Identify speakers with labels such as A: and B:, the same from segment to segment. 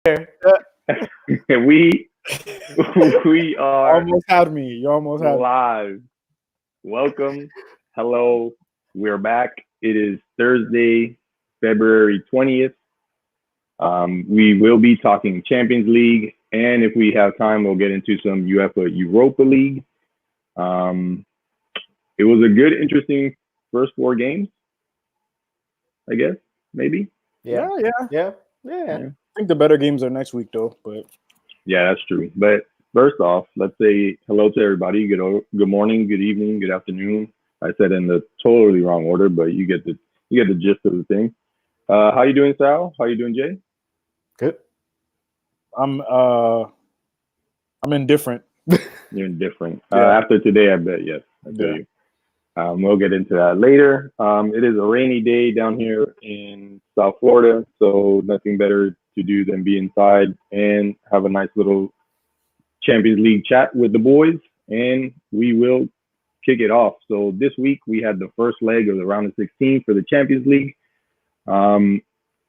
A: we are
B: almost had me. You almost had me.
A: live. Welcome. Hello. We're back. It is Thursday, February 20th. We will be talking Champions League, and if we have time, we'll get into some UEFA Europa League. It was a good, interesting first four games, I guess, maybe.
B: Yeah.
C: Yeah.
B: I think the better games are next week, though. But
A: yeah, that's true. But first off, let's say hello to everybody. Good morning, good evening, good afternoon. I said in the totally wrong order, but you get the gist of the thing. How you doing, Sal? How you doing, Jay?
C: Good.
B: I'm indifferent.
A: You're indifferent.
B: Yeah.
A: After today, I bet yes. I tell you. We'll get into that later. It is a rainy day down here in South Florida, so nothing better to do than be inside and have a nice little Champions League chat with the boys, and we will kick it off. So this week we had the first leg of the round of 16 for the Champions League.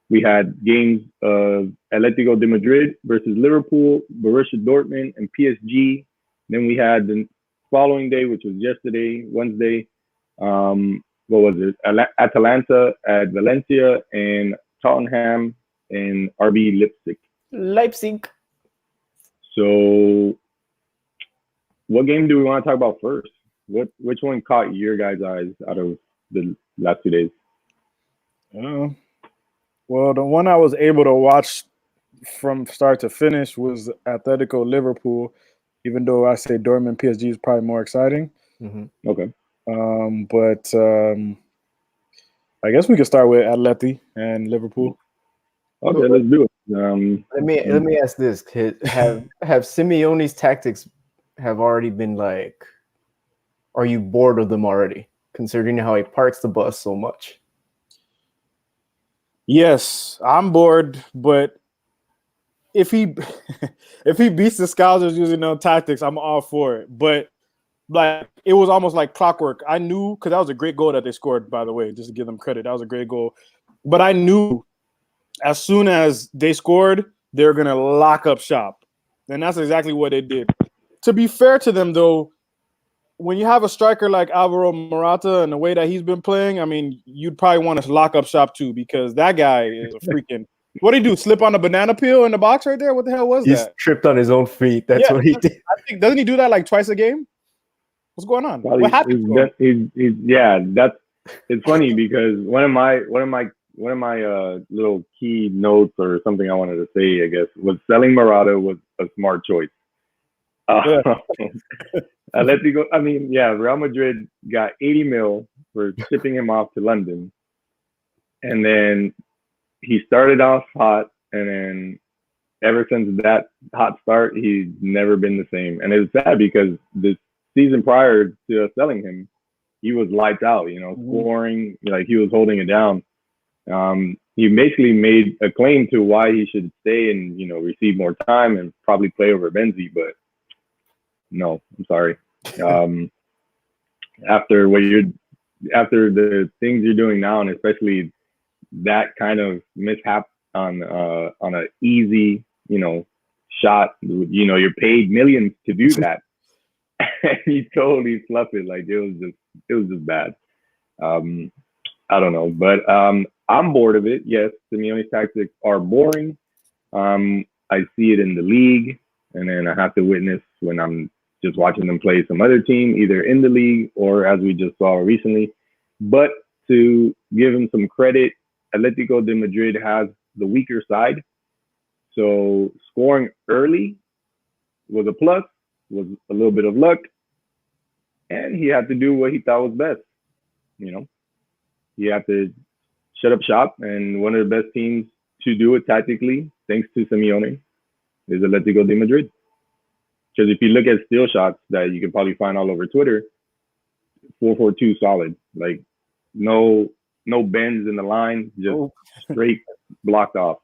A: We had games of Atletico de Madrid versus Liverpool, Borussia Dortmund, and PSG. Then we had the following day, which was yesterday, Wednesday. What was it? Atalanta at Valencia and Tottenham and RB
C: Leipzig.
A: So, what game do we want to talk about first? Which one caught your guys' eyes out of the last 2 days?
B: Well, the one I was able to watch from start to finish was Atletico Liverpool, even though I say Dortmund PSG is probably more exciting.
C: Mm-hmm.
A: Okay.
B: But I guess we could start with Atleti and Liverpool.
A: Okay, let's do it.
C: Let me ask this: have Simeone's tactics have already been like? Are you bored of them already, considering how he parks the bus so much?
B: Yes, I'm bored, but if he beats the Scousers using no tactics, I'm all for it. But like it was almost like clockwork. I knew because that was a great goal that they scored, by the way, just to give them credit. That was a great goal. But I knew as soon as they scored, they were gonna lock up shop. And that's exactly what they did. To be fair to them though, when you have a striker like Alvaro Morata and the way that he's been playing, I mean, you'd probably want to lock up shop too, because that guy is a freaking what did he do? Slip on a banana peel in the box right there? What the hell was that?
C: He tripped on his own feet. That's what he did.
B: I think doesn't he do that like twice a game? What's going on?
A: Well,
B: what happened?
A: It's funny because one of my little key notes or something I wanted to say, I guess, was selling Morata was a smart choice. Atletico, Real Madrid got 80 mil for shipping him off to London, and then he started off hot, and then ever since that hot start, he's never been the same. And it's sad because this season prior to us selling him, he was lights out, scoring, like he was holding it down. He basically made a claim to why he should stay and, receive more time and probably play over Benzi, but no, I'm sorry. After the things you're doing now, and especially that kind of mishap on a easy, shot, you're paid millions to do that. He totally fluffed it. Like it was just bad. I don't know, but I'm bored of it. Yes, Simeone's tactics are boring. I see it in the league, and then I have to witness when I'm just watching them play some other team, either in the league or as we just saw recently. But to give him some credit, Atletico de Madrid has the weaker side. So scoring early was a plus, was a little bit of luck. And he had to do what he thought was best. He had to shut up shop. And one of the best teams to do it tactically, thanks to Simeone, is Atletico de Madrid. Because if you look at still shots that you can probably find all over Twitter, 4-4-2 solid. Like no bends in the line, just straight blocked off.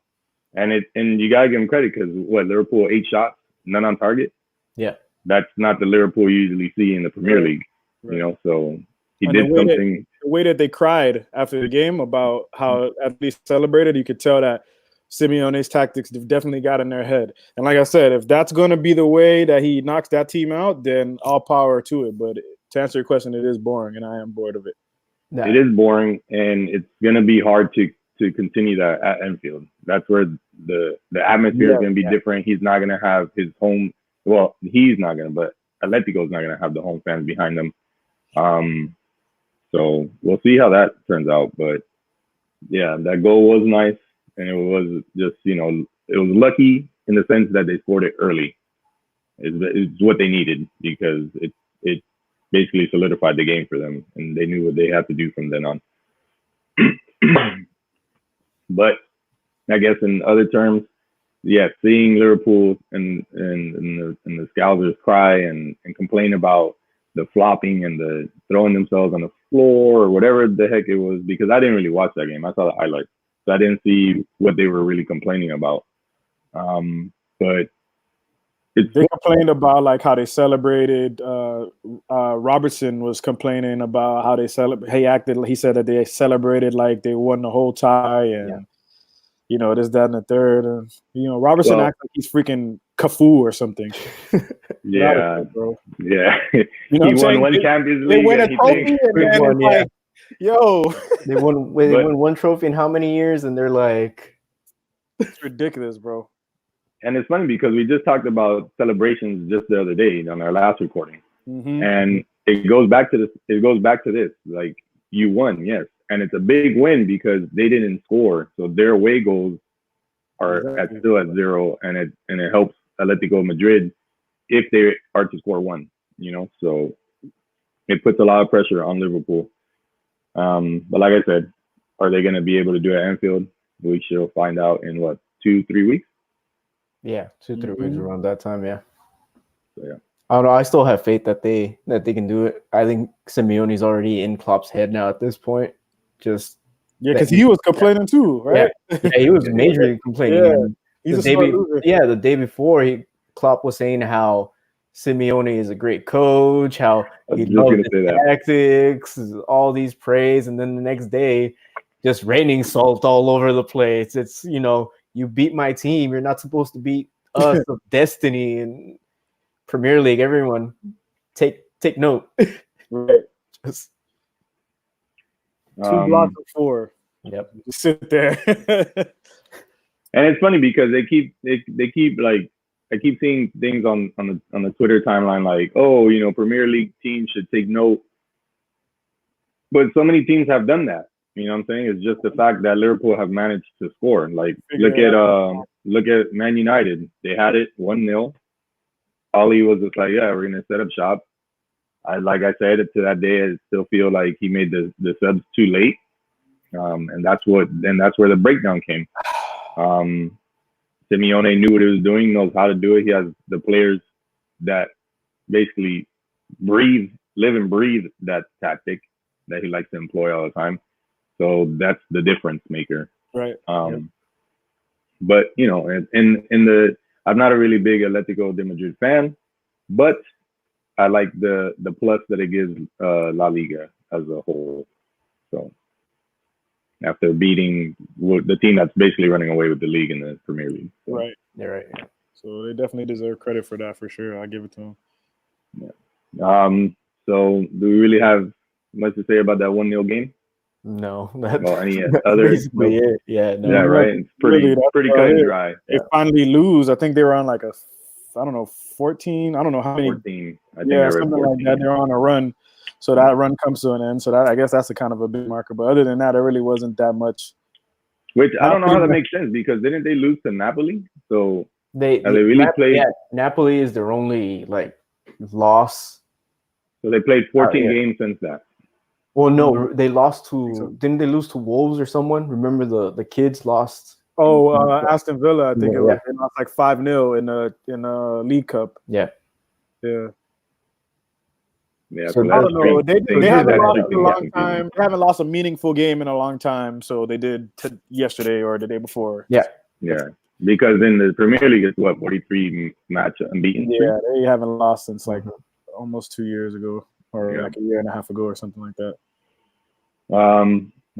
A: And you gotta give him credit because Liverpool 8 shots, none on target.
C: Yeah,
A: that's not the Liverpool you usually see in the Premier League. Right. So he did something.
B: The way that they cried after the game about how at least celebrated, you could tell that Simeone's tactics definitely got in their head. And like I said, if that's going to be the way that he knocks that team out, then all power to it. But to answer your question, it is boring, and I am bored of it.
A: Nah. It is boring, and it's going to be hard to continue that at Anfield. That's where the atmosphere is going to be different. He's not going to have his home. Well, he's not going to, but Atletico's not going to have the home fans behind them. So we'll see how that turns out. But yeah, that goal was nice, and it was just, it was lucky in the sense that they scored it early. It's what they needed, because it basically solidified the game for them, and they knew what they had to do from then on. But I guess in other terms, yeah, seeing Liverpool and the Scousers cry and complain about the flopping and the throwing themselves on the floor or whatever the heck it was, because I didn't really watch that game. I saw the highlights, so I didn't see what they were really complaining about. But
B: they complained about like how they celebrated. Robertson was complaining about how they celebrate. He said that they celebrated like they won the whole tie, and this, that, and the third. And Robertson acts like he's freaking Cafu or something.
A: Yeah,
B: bro.
A: Yeah. He won one Champions League.
B: They win a trophy, and then like, yo,
C: they won one trophy in how many years? And they're like,
B: it's ridiculous, bro.
A: And it's funny because we just talked about celebrations just the other day on our last recording, and it goes back to this. It goes back to this. Like, you won, yes, and it's a big win because they didn't score, so their away goals are still at 0, and it helps Atletico Madrid if they are to score 1. So it puts a lot of pressure on Liverpool. But like I said, are they going to be able to do it at Anfield? We shall find out in 2-3 weeks.
C: Yeah, 2-3 weeks around that time. Yeah.
A: So, yeah.
C: I don't know. I still have faith that they can do it. I think Simeone's already in Klopp's head now at this point. Just
B: because he was complaining too, right?
C: Yeah, he was majorly complaining.
B: He's
C: the day before, Klopp was saying how Simeone is a great coach, how he loves his tactics, all these praise, and then the next day, just raining salt all over the place. It's you beat my team. You're not supposed to beat us of destiny and Premier League. Everyone, take note.
B: Right. Just 2 blocks of 4.
C: Yep.
B: Just sit there.
A: And it's funny because they keep like, I keep seeing things on the Twitter timeline like, oh, Premier League teams should take note. But so many teams have done that. You know what I'm saying? It's just the fact that Liverpool have managed to score. Like, look at Man United. They had it 1-0. Ollie was just like, yeah, we're gonna set up shop. Like I said, to that day, I still feel like he made the subs too late. And that's where the breakdown came. Simeone knew what he was doing, knows how to do it. He has the players that basically live and breathe that tactic that he likes to employ all the time. So that's the difference maker.
B: Right.
A: But, I'm not a really big Atletico de Madrid fan, but I like the plus that it gives La Liga as a whole. So after beating the team that's basically running away with the league in the Premier League. So.
B: Right.
C: You're right. Yeah.
B: So they definitely deserve credit for that for sure. I'll give it to them.
A: Yeah. So do we really have much to say about that 1-0 game?
C: No.
A: Any other?
C: Basically it. Yeah. No.
A: Yeah. Right. It's pretty cut and dry.
B: They finally lose. I think they were on like 14. I don't know how many.
A: 14.
B: Something 14, like that. They're on a run. So that run comes to an end. So I guess that's a kind of a big marker. But other than that, it really wasn't that much.
A: Which I don't know how that makes sense, because didn't they lose to Napoli? So they really played. Yeah,
C: Napoli is their only loss.
A: So they played 14 games since that.
C: Well, no, they lost to. Didn't they lose to Wolves or someone? Remember the kids lost.
B: Oh, Aston Villa. I think it was. They lost like 5-0 in a League Cup.
C: Yeah.
B: Yeah.
A: Yeah,
B: so I don't know. They haven't lost in a long time. They haven't lost a meaningful game in a long time. So they did yesterday or the day before.
C: Yeah.
A: Because in the Premier League, it's 43 match unbeaten.
B: Yeah, they haven't lost since like almost 2 years ago, or like a year and a half ago, or something like that.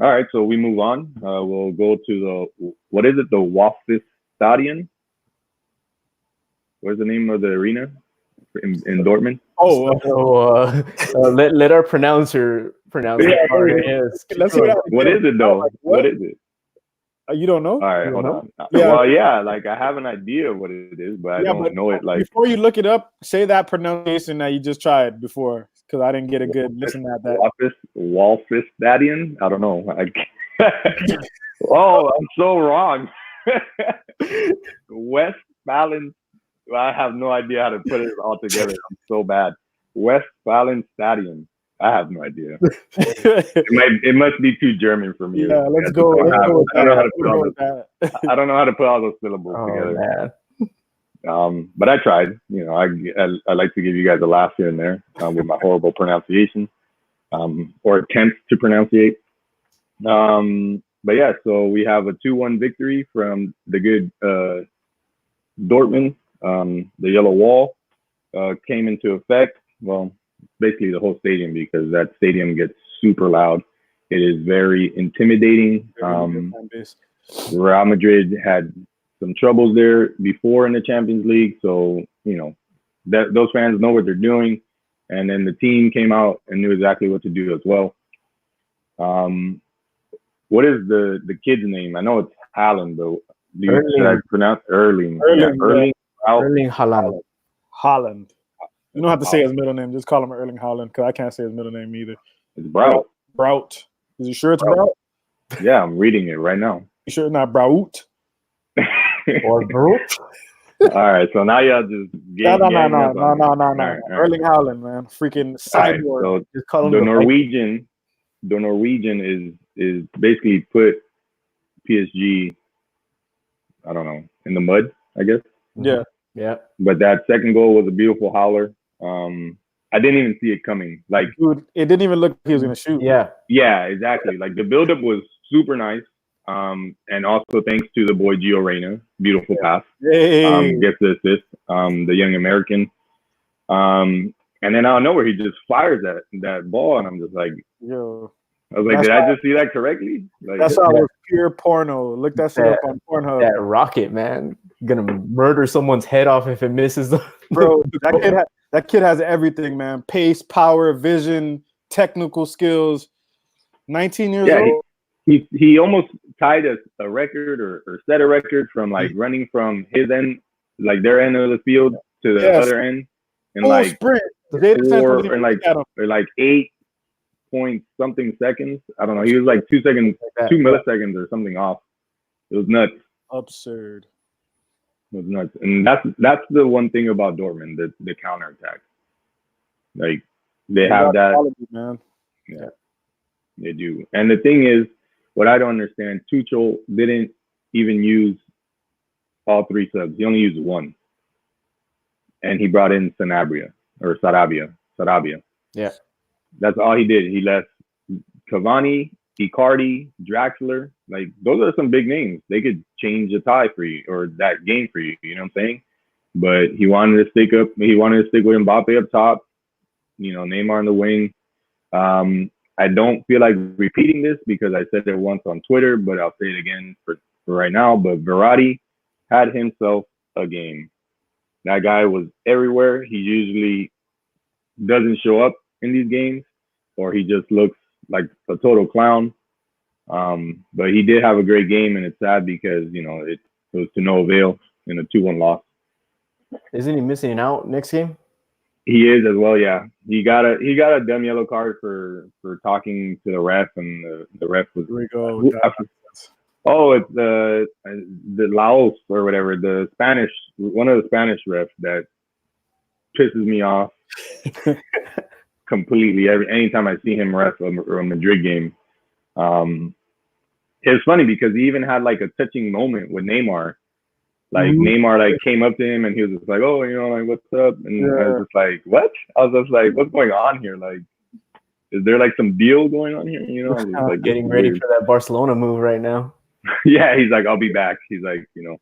A: All right, so we move on. We'll go to what is it? The Waffis Stadion. What's the name of the arena in Dortmund?
C: Oh, so, let our pronouncer pronounce it.
B: Yes. Let's see
A: what is it though? What is it?
B: You don't know?
A: All right, hold on.
B: Yeah.
A: Well, yeah, like I have an idea of what it is, but I don't know it. Like
B: before you look it up, say that pronunciation that you just tried before, because I didn't get a good listen at that.
A: Waffis Stadion. I don't know. Oh, I'm so wrong. Westfalen. I have no idea how to put it all together. I'm so bad. Westfalen Stadion. I have no idea. It must be too German for me.
B: Yeah, let's go. I
A: don't know how to put all those syllables together. Man. But I tried. You know, I like to give you guys a laugh here and there with my horrible pronunciation or attempts to pronunciate. But yeah, so we have a 2-1 victory from the good Dortmund. The yellow wall came into effect. Well, basically the whole stadium, because that stadium gets super loud. It is very intimidating. Real Madrid had some troubles there before in the Champions League, so you know that those fans know what they're doing, and then the team came out and knew exactly what to do as well. What is the kid's name? I know it's Haland, but should I pronounce Erling? Erling
C: Haland.
B: Holland. You don't have to say his middle name. Just call him Erling Haland, because I can't say his middle name either.
A: It's Braut.
B: Braut. Is you sure it's Braut?
A: Yeah, I'm reading it right now.
B: You sure it's not Braut?
C: Or Brugge?
A: All right, so now y'all just
B: no. Erling Haaland, man, freaking cyborg.
A: Right, so the Norwegian is basically put PSG, I don't know, in the mud, I guess.
B: Yeah.
A: But that second goal was a beautiful howler. I didn't even see it coming. Like,
B: dude, it didn't even look like he was gonna shoot.
A: Yeah, exactly. Like the buildup was super nice. And also thanks to the boy Gio Reyna, beautiful pass. Gets the assist, the young American. And then out of nowhere, he just fires that ball, and I'm just like,
B: yo.
A: I was like, did I just see that correctly? Like,
B: that's how it was pure porno. Look that shit up on Pornhub.
C: That rocket, man, gonna murder someone's head off if it misses.
B: Bro, that kid has everything, man. Pace, power, vision, technical skills. 19 years old.
A: He almost tied a record or set a record from like running from his end, like their end of the field to the other end, and like
B: sprint.
A: Or like 8 point something seconds. I don't know. He was like 2 milliseconds or something off. It was nuts.
B: Absurd.
A: It was nuts, and that's the one thing about Dortmund, the counterattack. Like they have that.
B: Quality, man.
A: Yeah, they do. And the thing is, what I don't understand, Tuchel didn't even use all 3 subs. He only used 1. And he brought in Sarabia.
C: Yeah.
A: That's all he did. He left Cavani, Icardi, Draxler. Like, those are some big names. They could change the tie for you or that game for you. You know what I'm saying? But he wanted to stick with Mbappe up top, you know, Neymar on the wing. I don't feel like repeating this because I said it once on Twitter, but I'll say it again for right now. But Verratti had himself a game. That guy was everywhere. He usually doesn't show up in these games, or he just looks like a total clown. But he did have a great game, and it's sad because, you know, it was to no avail in a 2-1 loss.
C: Isn't he missing out next game?
A: He is as well, yeah. He got a dumb yellow card for talking to the ref, and the ref was.
B: Here we go.
A: It's the Laos or whatever, one of the Spanish refs that pisses me off completely. Anytime I see him ref a Madrid game, it's funny because he even had like a touching moment with Neymar. Like Neymar like came up to him and he was just like, oh, you know, like, what's up? And I was just like, what? I was just like, what's going on here? Like, is there like some deal going on here? You know, I was just, like,
C: getting ready for that Barcelona move right now.
A: Yeah, he's like, I'll be back. He's like, you know,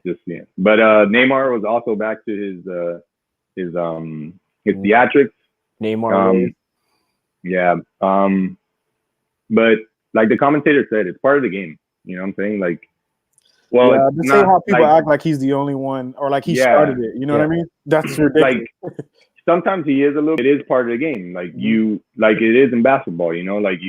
A: just yeah. But Neymar was also back to his theatrics.
C: Neymar.
A: Yeah. But like the commentator said, it's part of the game. You know what I'm saying? Like, well,
B: yeah,
A: it's
B: to say
A: not
B: how people
A: like,
B: act like he's the only one or like he
A: yeah,
B: started it. You know what I mean? That's ridiculous.
A: like sometimes he is a little. It is part of the game. Like like it is in basketball. You know, like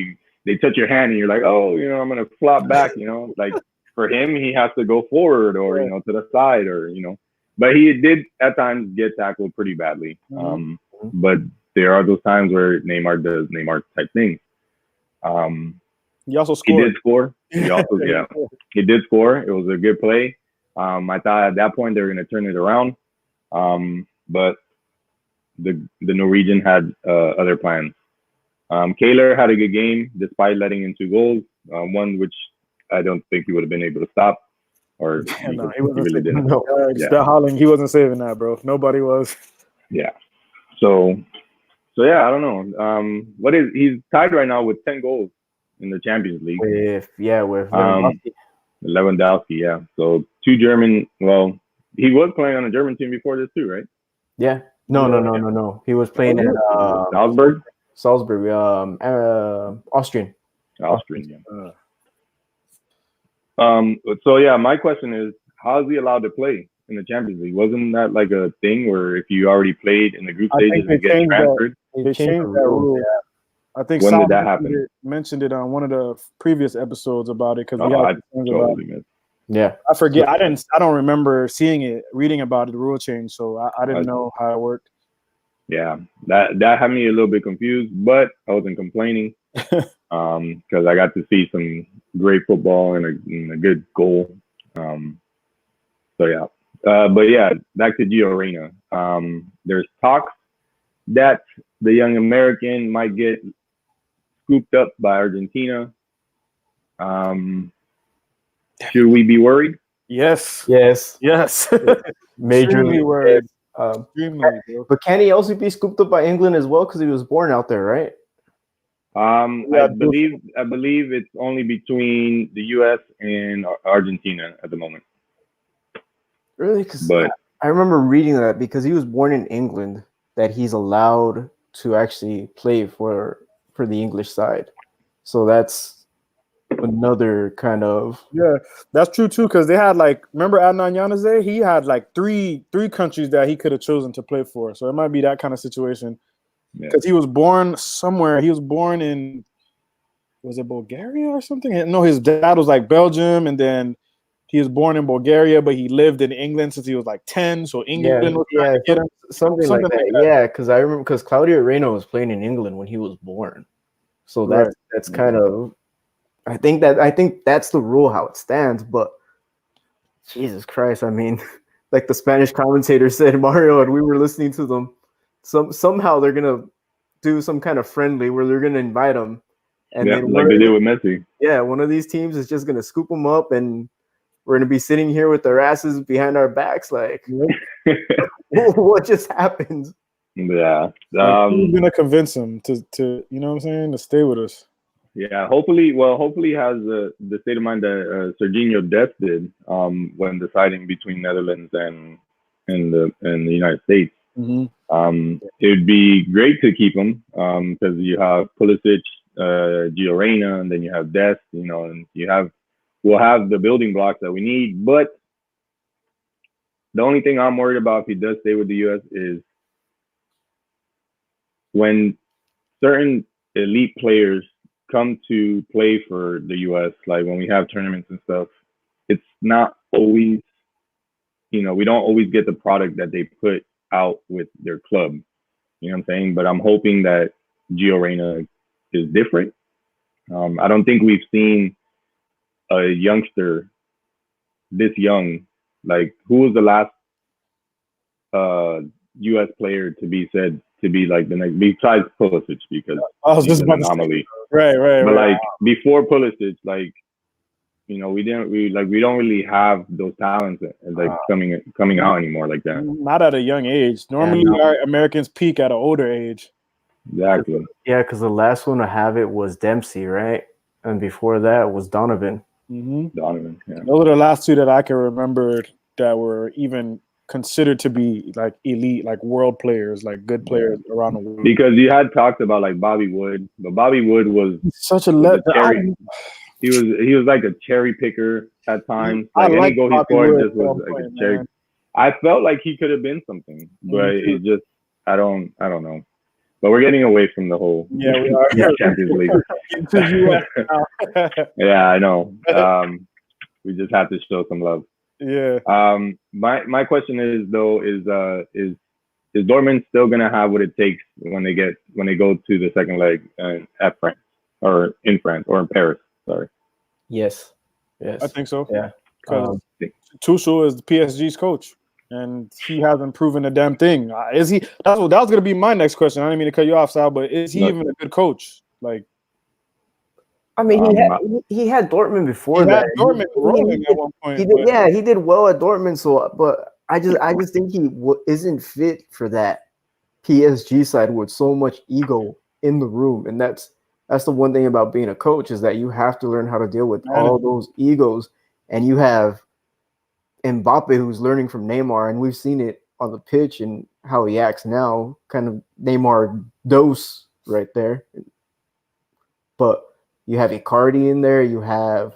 A: they touch your hand and you're like, oh, you know, I'm gonna flop back. You know, like for him, he has to go forward or you know to the side or you know. But he did at times get tackled pretty badly. But there are those times where Neymar does Neymar type things.
B: He also scored.
A: He did score. He also he did score. It was a good play. I thought at that point they were gonna turn it around. But the Norwegian had other plans. Kaler had a good game despite letting in 2 goals. One which I don't think he would have been able to stop. Or
B: no, he really didn't.
C: No.
B: That Haland, he wasn't saving that, bro. Nobody was.
A: Yeah. So yeah, I don't know. He's tied right now with 10 goals in the Champions League.
C: With
A: Lewandowski, yeah. So 2 German. Well, he was playing on a German team before this too, right?
C: Yeah. No. He was playing at
A: Salzburg.
C: Austrian.
A: Yeah. So yeah, my question is, how is he allowed to play in the Champions League? Wasn't that like a thing where if you already played in the group stages and get transferred?
B: They changed that rule. Yeah. I think
A: when did that happen?
B: Mentioned it on one of the previous episodes about it because
A: I totally missed.
C: Yeah,
B: I forget. I don't remember seeing it, reading about it, the rule change. So I didn't know how it worked.
A: Yeah, that had me a little bit confused, but I wasn't complaining because I got to see some great football and a good goal. So yeah, but yeah, back to Gio Reyna. There's talks that the young American might get scooped up by Argentina. Should we be worried?
B: Yes.
C: Majorly
B: worried.
C: But can he also be scooped up by England as well because he was born out there, right?
A: I believe it's only between the U.S. and Argentina at the moment.
C: Really? But I remember reading that because he was born in England, that he's allowed to actually play for the English side. So that's another kind of
B: that's true too. Because they had remember Adnan Januzaj? He had three countries that he could have chosen to play for. So it might be that kind of situation. Because he was born somewhere. He was born in, was it Bulgaria or something? No, his dad was Belgium, and then he was born in Bulgaria, but he lived in England since he was 10. So England was trying to get him.
C: Something like that. Yeah, because I remember Claudio Reyna was playing in England when he was born. So that's kind of, I think that's the rule how it stands. But Jesus Christ, I mean, like the Spanish commentator said, Mario, and we were listening to them. Somehow they're gonna do some kind of friendly where they're gonna invite him, and then
A: like they did with Messi.
C: Yeah, one of these teams is just gonna scoop them up, and we're gonna be sitting here with our asses behind our backs, like what just happened?
A: Yeah,
B: who's gonna convince him to you know what I'm saying, to stay with us?
A: Yeah, hopefully he has the state of mind that Serginho Dest did when deciding between Netherlands and the United States. It would be great to keep him because you have Pulisic, Gio Reyna, and then you have Dest, and we'll have the building blocks that we need. But the only thing I'm worried about if he does stay with the U.S. is when certain elite players come to play for the U.S., like when we have tournaments and stuff, it's not always, we don't always get the product that they put out with their club. You know what I'm saying? But I'm hoping that Gio Reyna is different. I don't think we've seen a youngster this young. Like, who was the last U.S. player to be said to be like the next, besides Pulisic, because he's an anomaly.
B: Right.
A: But before Pulisic, we don't really have those talents coming out anymore like that.
B: Not at a young age. Normally, our Americans peak at an older age.
A: Exactly.
C: Yeah, because the last one to have it was Dempsey, right? And before that was Donovan.
B: Mm-hmm.
A: Donovan. Yeah.
B: Those are the last two that I can remember that were even considered to be like elite, like world players, like good players around the world.
A: Because you had talked about like Bobby Wood, but Bobby Wood was
B: such a
A: cherry. He was like a cherry picker at times. Like any goal he scored just was like a cherry. Man. I felt like he could have been something, but it's just I don't know. But we're getting away from the whole
B: we are.
A: Champions League. Yeah, I know. We just have to show some love.
B: Yeah.
A: My question is though is Dortmund still gonna have what it takes when they go to the second leg at France or in France or in Paris? Sorry.
C: Yes.
B: I think so.
C: Yeah.
B: Because Tuchel is the PSG's coach, and he hasn't proven a damn thing. Is he? That was going to be my next question. I didn't mean to cut you off, Sal, but is he even a good coach? Like,
C: I mean, he had Dortmund before that.
B: Dortmund rolling at one point.
C: He did well at Dortmund. So, but I just think he isn't fit for that PSG side with so much ego in the room, and that's the one thing about being a coach is that you have to learn how to deal with all those egos. And you have Mbappe who's learning from Neymar, and we've seen it on the pitch and how he acts now, kind of Neymar dose right there. But you have Icardi in there. You have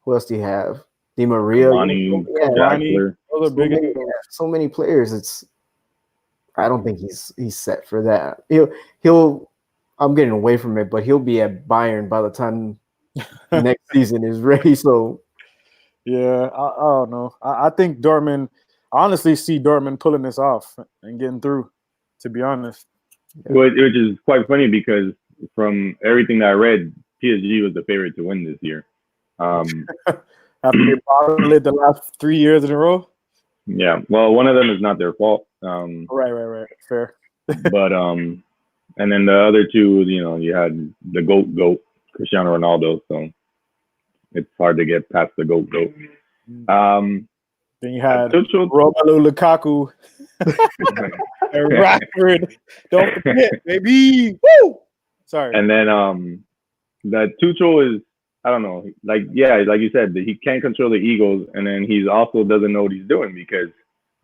C: who else do you have? Di Maria. So many players. I don't think he's set for that. He'll. I'm getting away from it, but he'll be at Bayern by the time next season is ready. So.
B: Yeah, I don't know. I think Dortmund. I honestly see Dortmund pulling this off and getting through. To be honest,
A: which is quite funny because from everything that I read, PSG was the favorite to win this year.
B: After they bottled it the last 3 years in a row.
A: Yeah, well, one of them is not their fault.
B: Right. Fair.
A: But and then the other two, you had the goat Cristiano Ronaldo, so. It's hard to get past the goat.
B: Then you had Romelu Lukaku and Rashford. Don't forget, baby. Woo! Sorry.
A: And then that Tuchel is, I don't know, like you said, he can't control the egos, and then he also doesn't know what he's doing because,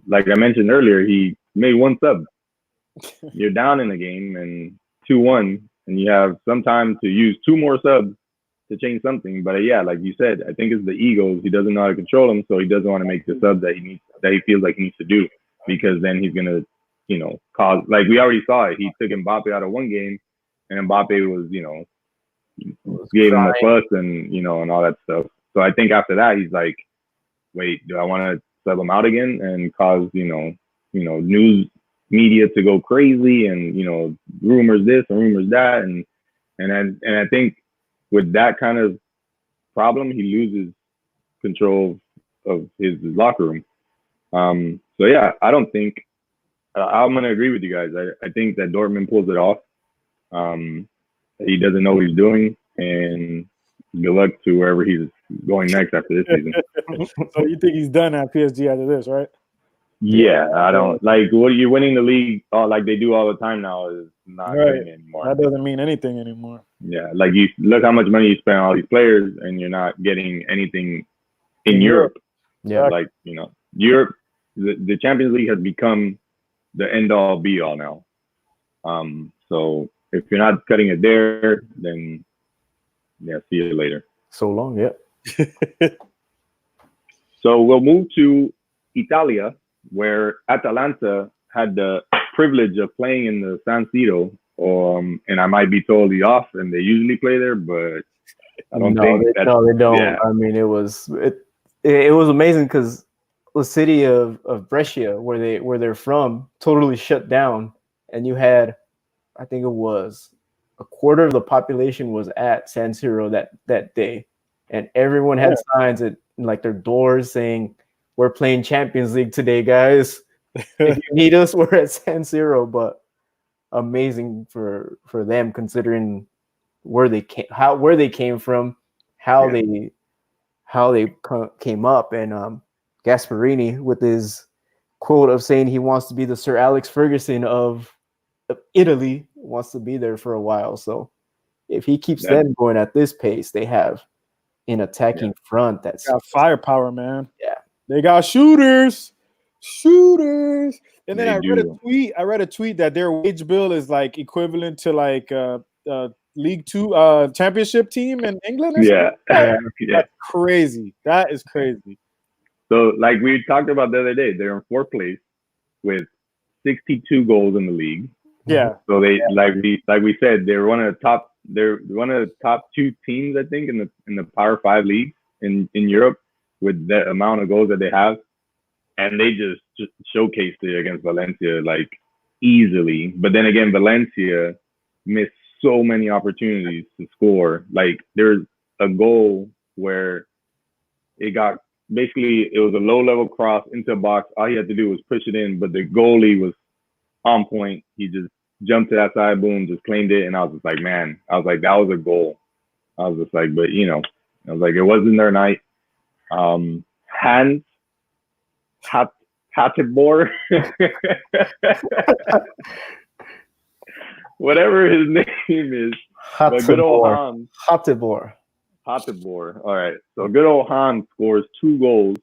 A: like I mentioned earlier, he made one sub. You're down in the game and 2-1, and you have some time to use 2 more subs to change something. But like you said, I think it's the egos. He doesn't know how to control them, so he doesn't want to make the sub that he feels like he needs to do, because then he's gonna, cause, like we already saw it. He took Mbappe out of one game, and Mbappe was, gave him a fuss and and all that stuff. So I think after that he's like, wait, do I want to sub him out again and cause news media to go crazy and rumors this and rumors that and I think. With that kind of problem, he loses control of his locker room. So yeah, I don't think I'm gonna agree with you guys. I think that Dortmund pulls it off. He doesn't know what he's doing, and good luck to wherever he's going next after this season.
B: So you think he's done at PSG after this, right?
A: Yeah, I don't like what you're winning the league like they do all the time now is not doing anymore.
B: That doesn't mean anything anymore.
A: Yeah, like you look how much money you spend on all these players, and you're not getting anything in Europe.
C: Yeah,
A: like Europe, the Champions League has become the end all be all now. So if you're not cutting it there, then see you later.
C: So long, yeah.
A: So we'll move to Italia, where Atalanta had the privilege of playing in the San Siro. And I might be totally off, and they usually play there, but I don't think that.
C: No, they don't. Yeah. I mean, it was amazing because the city of Brescia, where they're from, totally shut down, and you had, I think it was a quarter of the population was at San Siro that day, and everyone had signs at like their doors saying, "We're playing Champions League today, guys. If you need us, we're at San Siro." But amazing for them considering where they came from, how they came up, and Gasperini with his quote of saying he wants to be the Sir Alex Ferguson of Italy, wants to be there for a while. So if he keeps them going at this pace, they have an attacking front that's
B: got firepower, man.
C: Yeah,
B: they got shooters. shooters. And then
A: They
B: I
A: do.
B: read a tweet that their wage bill is like equivalent to like League Two championship team in England or something.
A: Yeah.
C: Yeah.
A: Yeah.
B: That's crazy. That is crazy.
A: So, like we talked about the other day, they're in fourth place with 62 goals in the league.
B: Yeah.
A: So they like we said, they're one of the top. They're one of the top two teams, I think, in the Power Five leagues in Europe with the amount of goals that they have, and they just showcased it against Valencia like easily. But then again, Valencia missed so many opportunities to score. Like there's a goal where it got basically it was a low level cross into a box. All he had to do was push it in, but the goalie was on point. He just jumped to that side, boom, just claimed it, and I was just like, man, I was like, that was a goal. I was just like, but I was like, it wasn't their night. Hans Hatebor, whatever his name is, but good old Hans
C: Hatebor.
A: All right, so good old Hans scores 2 goals.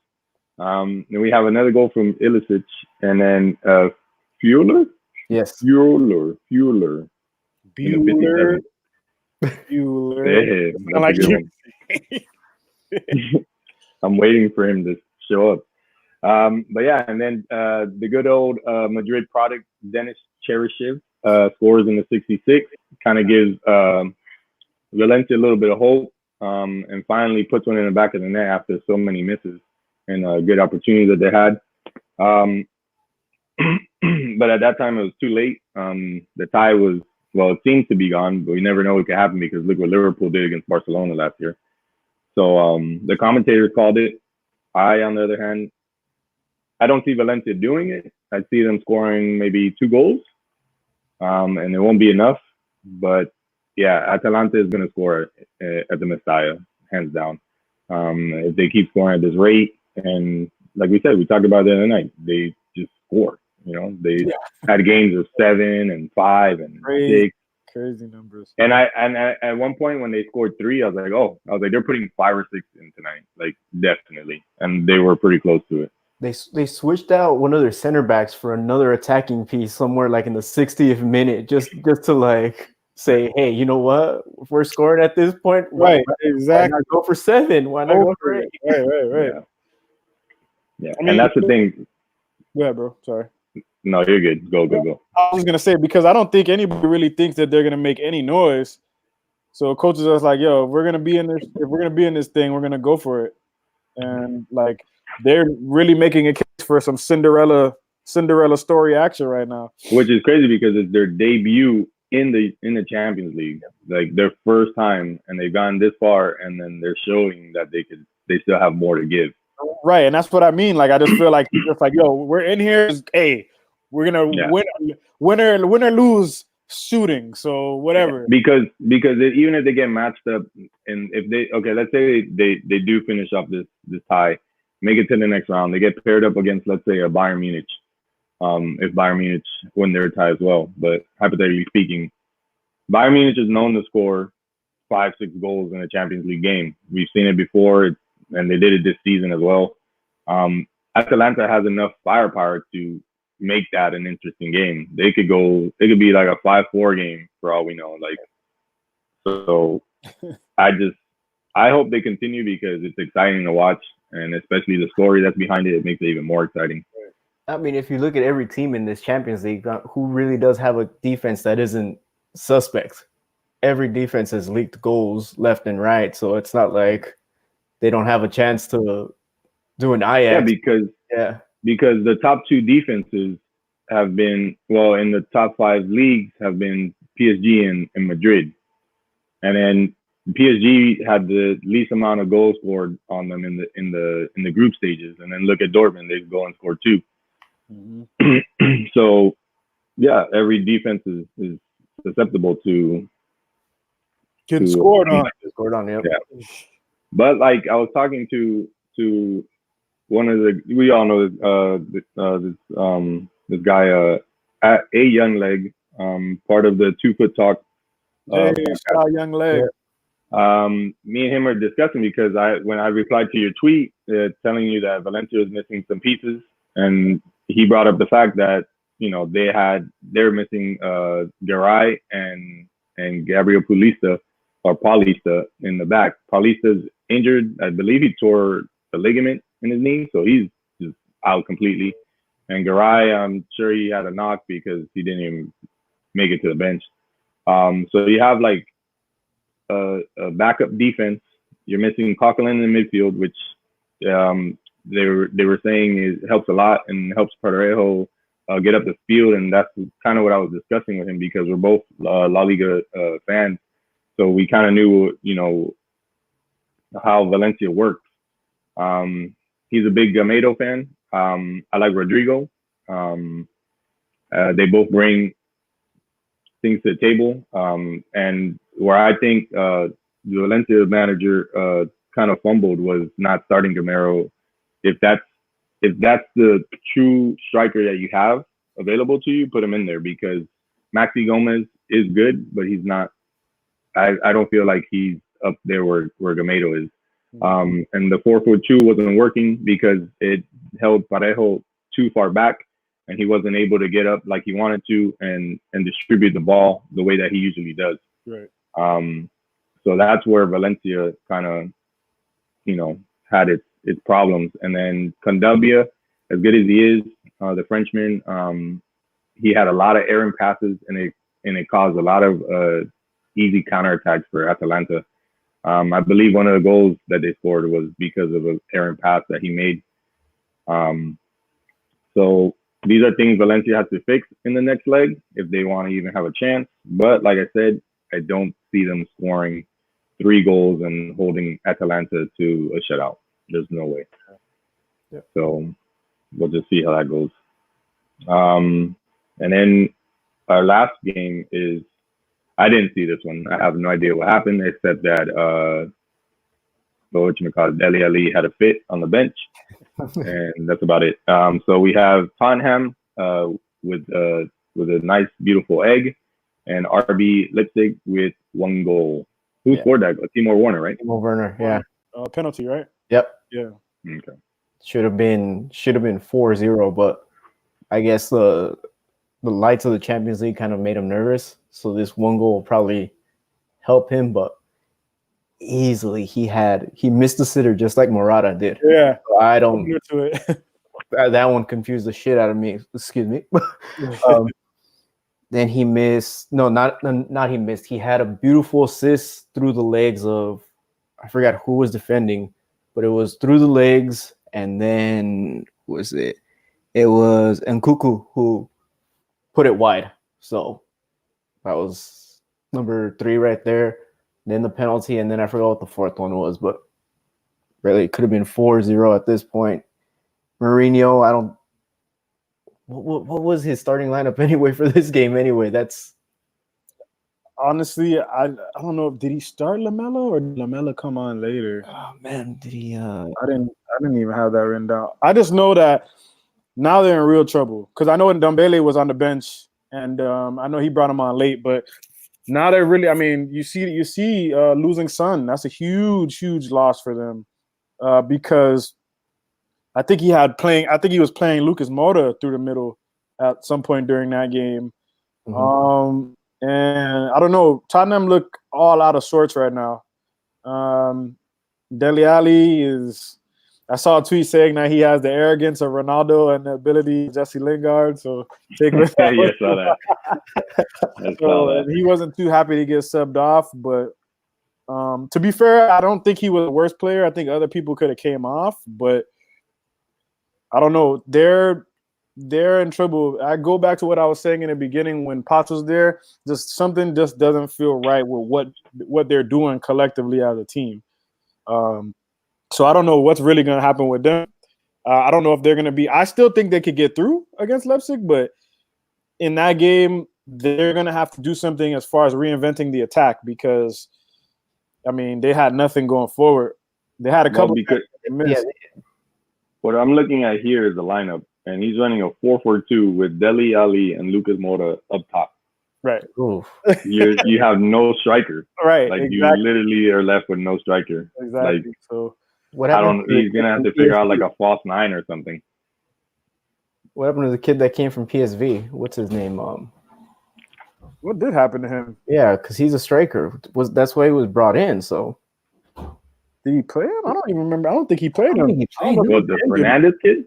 A: Then we have another goal from Ilicic, and then Fuller.
C: Yes.
A: Bueller.
B: Bueller.
A: Yeah, that's like a good one. I'm waiting for him to show up. But yeah, and then the good old Madrid product, Dennis Cheryshev, scores in the 66th, kind of gives Valencia a little bit of hope, and finally puts one in the back of the net after so many misses and good opportunities that they had. But at that time, it was too late. The tie was, well, it seems to be gone, but we never know what could happen because look what Liverpool did against Barcelona last year. So the commentators called it. I, on the other hand, I don't see Valencia doing it. I see them scoring maybe 2 goals, and it won't be enough. But yeah, Atalanta is going to score at the Mestalla, hands down. If they keep scoring at this rate, and like we said, we talked about it the other night, they just score. They had games of 7 and 5 and 6.
B: Crazy numbers.
A: And I at one point when they scored 3, I was like, they're putting 5 or 6 in tonight, like definitely, and they were pretty close to it.
C: They switched out one of their center backs for another attacking piece somewhere like in the 60th minute, just to like say, hey, you know what? If we're scoring at this point,
B: right? Exactly.
C: Why not go for 7? Why not go for 8?
B: Right.
A: Yeah. I mean, and that's the thing.
B: Yeah, bro. Sorry.
A: No, you're good. Go.
B: I was gonna say, because I don't think anybody really thinks that they're gonna make any noise. So coaches are like, "Yo, if we're gonna be in this thing, we're gonna go for it." And like, they're really making a case for some Cinderella story action right now.
A: Which is crazy because it's their debut in the Champions League, like their first time, and they've gone this far, and then they're showing that they still have more to give.
B: Right, and that's what I mean. Like, I just feel like it's like, yo, we're in here. Hey, we're gonna win or lose shooting. So whatever.
A: Because even if they get matched up, and if let's say they do finish off this tie, make it to the next round, they get paired up against, let's say, a Bayern Munich. If Bayern Munich win their tie as well, but hypothetically speaking, Bayern Munich is known to score 5-6 goals in a Champions League game. We've seen it before, and they did it this season as well. Atalanta has enough firepower to make that an interesting game. It could be like a 5-4 game for all we know. Like, so I hope they continue because it's exciting to watch, and especially the story that's behind it makes it even more exciting.
C: I mean, if you look at every team in this Champions League, who really does have a defense that isn't suspect? Every defense has leaked goals left and right, so it's not like they don't have a chance to do an Ajax.
A: Because the top 2 defenses have been, well, in the top 5 leagues have been PSG and Madrid, and then PSG had the least amount of goals scored on them in the group stages, and then look at Dortmund, they go and score 2. Mm-hmm. So yeah, every defense is susceptible to
B: getting scored on.
A: Yeah. But like I was talking to one of we all know this guy at a young leg, part of the 2 Foot Talk.
B: Young leg.
A: Me and him are discussing because when I replied to your tweet telling you that Valencia was missing some pieces, and he brought up the fact that they're missing Garay and Gabriel Paulista in the back. Paulista's injured. I believe he tore the ligament in his knee, so he's just out completely. And Garay, I'm sure he had a knock because he didn't even make it to the bench. So you have like a backup defense. You're missing Coquelin in the midfield, which they were saying helps a lot and helps Parejo get up the field, and that's kind of what I was discussing with him because we're both La Liga fans, so we kind of knew how Valencia works. He's a big Gamero fan. I like Rodrigo. They both bring things to the table, and where I think the Valencia manager kind of fumbled was not starting Gamero. If that's the true striker that you have available to you, put him in there because Maxi Gomez is good, but he's not. I don't feel like he's up there where Gamero is. And the 4-4-2 wasn't working because it held Parejo too far back, and he wasn't able to get up like he wanted to and distribute the ball the way that he usually does.
B: Right.
A: So that's where Valencia kind of, had its problems. And then Condabia, as good as he is, the Frenchman, he had a lot of errant passes, and it caused a lot of easy counterattacks for Atalanta. I believe one of the goals that they scored was because of an errant pass that he made. So these are things Valencia has to fix in the next leg if they want to even have a chance. But like I said, I don't see them scoring 3 goals and holding Atalanta to a shutout. There's no way.
B: Yeah.
A: So we'll just see how that goes. And then our last game is, I didn't see this one. I have no idea what happened except that Dele Alli had a fit on the bench, and that's about it. So we have Tottenham with a nice, beautiful egg, and RB Leipzig with 1 goal. Who scored that? Timo Werner, right?
C: Timo Werner, yeah.
B: Penalty, right?
C: Yep.
B: Yeah.
A: Okay.
C: Should have been 4-0, but I guess the lights of the Champions League kind of made him nervous. So this 1 goal will probably help him, but easily he missed the sitter just like Morata did.
B: Yeah.
C: So I don't
B: to it.
C: that one confused the shit out of me. Excuse me. Then he missed. No, not he missed. He had a beautiful assist through the legs of, I forgot who was defending, but it was through the legs, and then it was Nkuku who put it wide. So that was number 3 right there. Then the penalty, and then I forgot what the 4th one was, but really it could have been 4-0 at this point. Mourinho, what was his starting lineup anyway for this game anyway? That's
B: honestly, I don't know. Did he start Lamela or did Lamela come on later?
C: Oh man, did he?
B: I didn't even have that written down. I just know that now they're in real trouble because I know Ndombele was on the bench, and I know he brought him on late, but now they're really. I mean, you see, losing Son. That's a huge loss for them because I think he was playing Lucas Moura through the middle at some point during that game. Mm-hmm. And I don't know, Tottenham look all out of sorts right now. Dele Alli is, I saw a tweet saying that he has the arrogance of Ronaldo and the ability of Jesse Lingard. So take it with that.
A: Yeah, I saw that.
B: So he wasn't too happy to get subbed off, but to be fair, I don't think he was the worst player. I think other people could have came off, but I don't know. They're in trouble. I go back to what I was saying in the beginning when Potts was there. Just something just doesn't feel right with what they're doing collectively as a team. So I don't know what's really going to happen with them. I don't know if they're going to be. I still think they could get through against Leipzig, but in that game, they're going to have to do something as far as reinventing the attack because, I mean, they had nothing going forward. They had a couple.
A: What I'm looking at here is the lineup, and he's running a 4-4-2 with Dele Alli and Lucas Moura up top.
B: Right.
A: You have no striker.
B: Right.
A: Like
B: exactly.
A: You literally are left with no striker.
B: Exactly.
A: Like,
B: so
A: he's gonna have to figure out like a false 9 or something.
C: What happened to the kid that came from PSV? What's his name?
B: What did happen to him?
C: Yeah, because he's a striker. That's why he was brought in. So
B: did he play him? I don't even remember. I don't think he played him.
A: What, the Fernandez kid?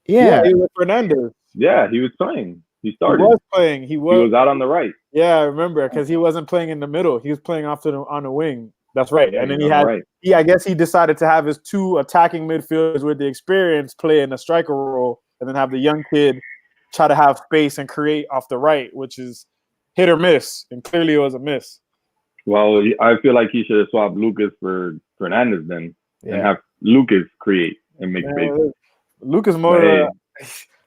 B: Yeah, he was Fernandez.
A: Yeah, he was playing. He started.
B: He was playing. He was
A: out on the right.
B: Yeah, I remember because he wasn't playing in the middle. He was playing on the wing. That's right.
A: Yeah,
B: and then I guess he decided to have his two attacking midfielders with the experience play in a striker role, and then have the young kid try to have space and create off the right, which is hit or miss. And clearly it was a miss.
A: Well, I feel like he should have swapped Lucas for Fernandez then, and have Lucas create and make space.
B: Lucas Moura,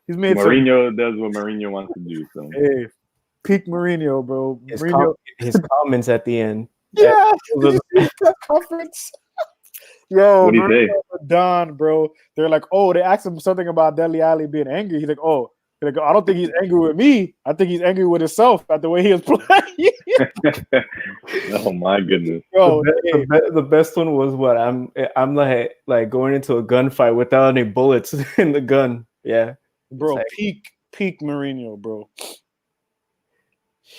B: he's made
A: Mourinho does what Mourinho wants to do. So
B: hey, peak Mourinho, bro.
C: His comments at the end.
B: Yeah, conference. Yo,
A: what do you say?
B: Don, bro. They're like, oh, they asked him something about Dele Alli being angry. He's like, oh, I don't think he's angry with me. I think he's angry with himself at the way he was playing.
A: Oh my goodness.
B: Bro,
C: the best one was what I'm like going into a gunfight without any bullets in the gun. Yeah,
B: bro, like, peak Mourinho, bro.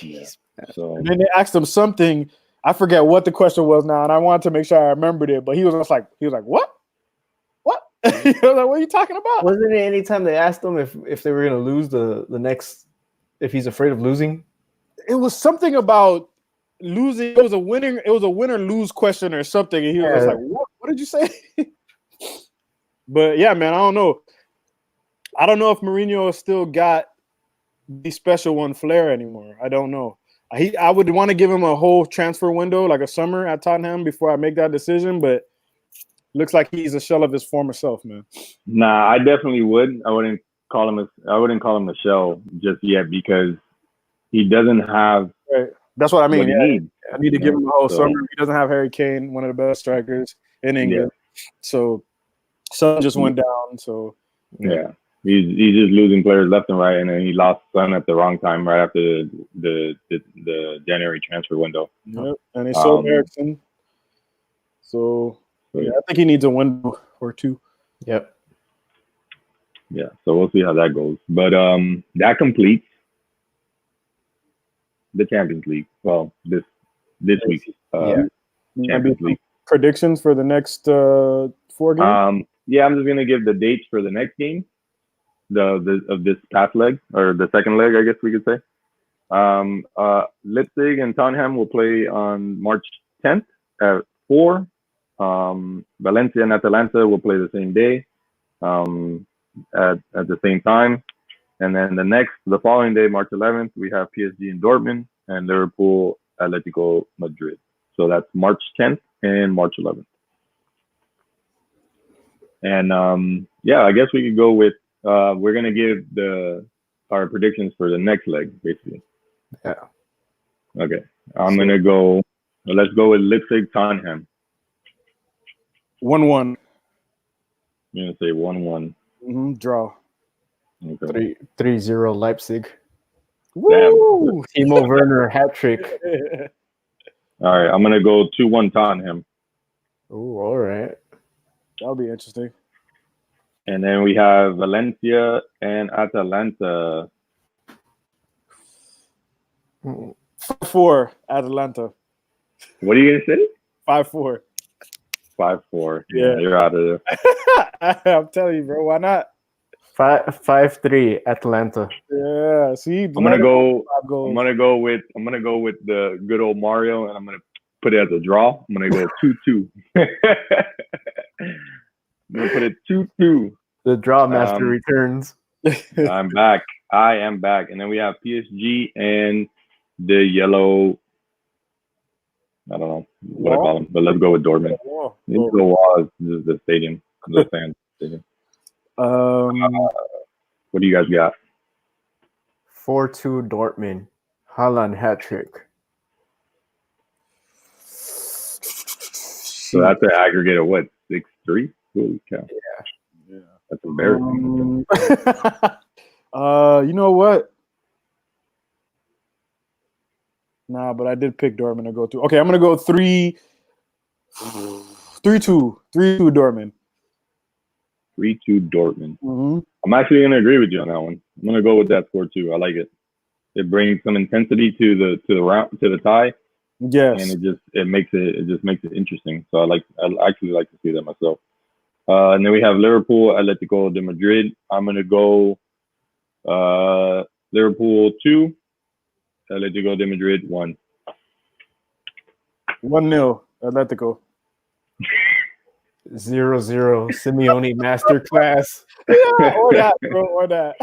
A: Yeah. So
B: and then they asked him something. I forget what the question was now, and I wanted to make sure I remembered it. But he was like, what? What? I was like, what are you talking about?
C: Wasn't it any time they asked him if they were going to lose the next, if he's afraid of losing?
B: It was something about losing. It was a win or lose question or something. And he was like, what did you say? But yeah, man, I don't know. I don't know if Mourinho still got the special one flair anymore. I don't know. I would want to give him a whole transfer window, like a summer at Tottenham, before I make that decision. But looks like he's a shell of his former self, man.
A: Nah, I definitely would. I wouldn't call him a shell just yet because he doesn't have.
B: Right. That's what I mean.
A: Yeah.
B: I need to give him a whole summer. He doesn't have Harry Kane, one of the best strikers in England. Yeah. So Son just went down. So
A: yeah. He's just losing players left and right, and then he lost Son at the wrong time, right after the January transfer window.
B: Yep, and he sold Eriksen. So yeah, I think he needs a window or two.
C: Yep.
A: Yeah, so we'll see how that goes. But that completes the Champions League. Well, this week. Champions League
B: predictions for the next 4 games.
A: Yeah, I'm just gonna give the dates for the next game. Of this past leg, or the second leg, I guess we could say. Leipzig and Tottenham will play on March 10th at 4. Valencia and Atalanta will play the same day at the same time. And then the following day, March 11th, we have PSG and Dortmund and Liverpool, Atletico Madrid. So that's March 10th and March 11th. And yeah, I guess we could go with we're gonna give our predictions for the next leg, basically.
C: Yeah.
A: Okay. I'm gonna go. Let's go with Leipzig Tottenham.
B: 1-1.
A: You're gonna say 1-1.
B: Draw.
A: Okay.
C: 3-0 Leipzig.
B: Woo!
C: Timo Werner hat trick.
A: All right. I'm gonna go 2-1 Tottenham.
C: Oh, all right.
B: That'll be interesting.
A: And then we have Valencia and Atalanta.
B: 5-4 Atalanta.
A: What are you gonna say?
B: 5-4.
A: 5-4. Yeah, you're out of
B: there. I'm telling you, bro. Why not?
C: 5-3 Atalanta.
B: Yeah. See,
A: I'm gonna go with the good old Mario, and I'm gonna put it as a draw. I'm gonna go 2-2. I'm gonna put it 2-2.
C: The draw master returns.
A: I'm back. I am back. And then we have PSG and the yellow. I don't know what I call them, but let's go with Dortmund. The wall is the stadium, the fan stadium. What do you guys got?
C: 4-2 Dortmund. Haland hat trick.
A: So that's an aggregate of what? 6-3? Holy cow.
C: Yeah.
A: That's embarrassing.
B: You know what? Nah, but I did pick Dortmund to go to. Okay, I'm gonna go 3-2 Dortmund.
A: 3-2 Dortmund.
B: Mm-hmm.
A: I'm actually going to agree with you on that one. I'm going to go with that score too. I like it. It brings some intensity to the tie.
B: Yes.
A: And it makes it interesting. So I actually like to see that myself. And then we have Liverpool, Atletico de Madrid. I'm going to go Liverpool 2, Atletico de Madrid 1.
B: 1-0 Atletico.
C: 0-0 Simeone masterclass.
B: Yeah, or that, bro, or that.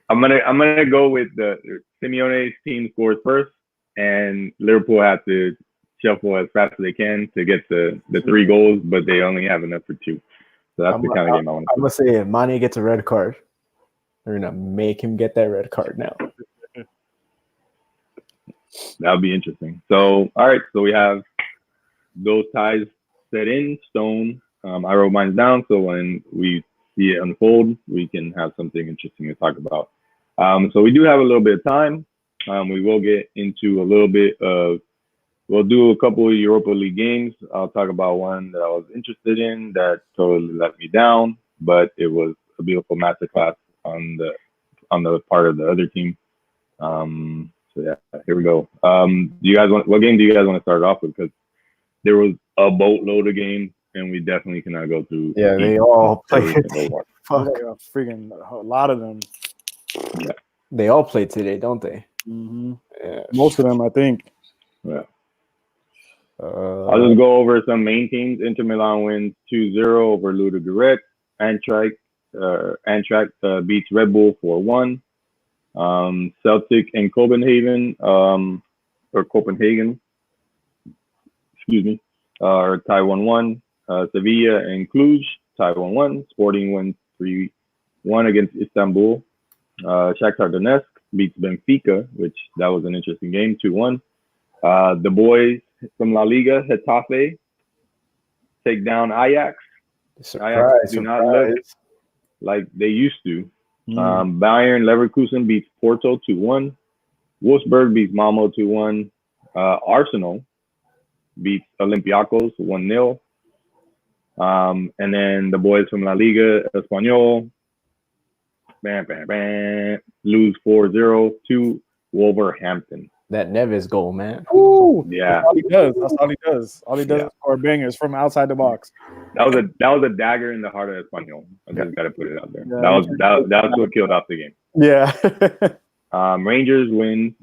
A: I'm gonna go with the Simeone's team scores first, and Liverpool have to shuffle as fast as they can to get the 3 goals, but they only have enough for 2. So that's the kind of game I want to see.
C: I'm gonna say if Mane gets a red card, they're gonna make him get that red card now.
A: That would be interesting. So all right, so we have those ties set in stone. I wrote mine down, so when we see it unfold, we can have something interesting to talk about. So we do have a little bit of time. We will get into a little bit of, we'll do a couple of Europa League games. I'll talk about one that I was interested in that totally let me down, but it was a beautiful masterclass on the part of the other team. So yeah, here we go. What game do you guys want to start off with? Because there was a boatload of games, and we definitely cannot go through.
C: Yeah, they all played.
B: Fuck, freaking a lot of them.
A: Yeah,
C: they all played today, don't they?
B: Mm-hmm.
C: Yeah.
B: Most of them, I think.
A: Yeah. I'll just go over some main teams. Inter Milan wins 2-0 over Ludogorets. Eintracht beats Red Bull 4-1. Celtic and Copenhagen, excuse me, are tie 1-1. Sevilla and Cluj tie 1-1. Sporting wins 3-1 against Istanbul. Shakhtar Donetsk beats Benfica, which that was an interesting game, 2-1. The boys from La Liga, Getafe, take down Ajax. Ajax do not look like they used to. Bayern Leverkusen beats Porto 2-1. Wolfsburg beats Malmo 2-1. Arsenal beats Olympiacos 1-0. And then the boys from La Liga, Espanyol, lose 4-0 to Wolverhampton.
C: That Neves goal, man.
B: Ooh,
A: yeah,
B: that's all he does. That's all he does. All he does is score bangers from outside the box.
A: That was a dagger in the heart of Espanyol. I just got to put it out there. Yeah, that was what killed off the game.
B: Yeah.
A: Rangers win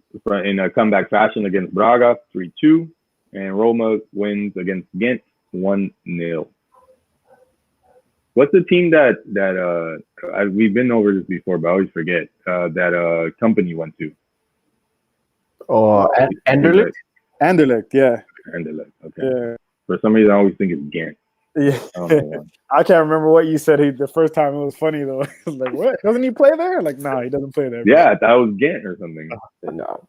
A: in a comeback fashion against Braga 3-2, and Roma wins against Ghent 1-0. What's the team that we've been over this before, but I always forget that company went to?
C: Oh, Anderlecht?
B: Anderlecht, yeah.
A: Anderlecht, okay.
B: Yeah.
A: For some reason, I always think it's Ghent.
B: Yeah. I can't remember what you said. The first time it was funny though. I was like, what? Doesn't he play there? Like, no, he doesn't play there.
A: Yeah, that was Ghent or something.
C: No,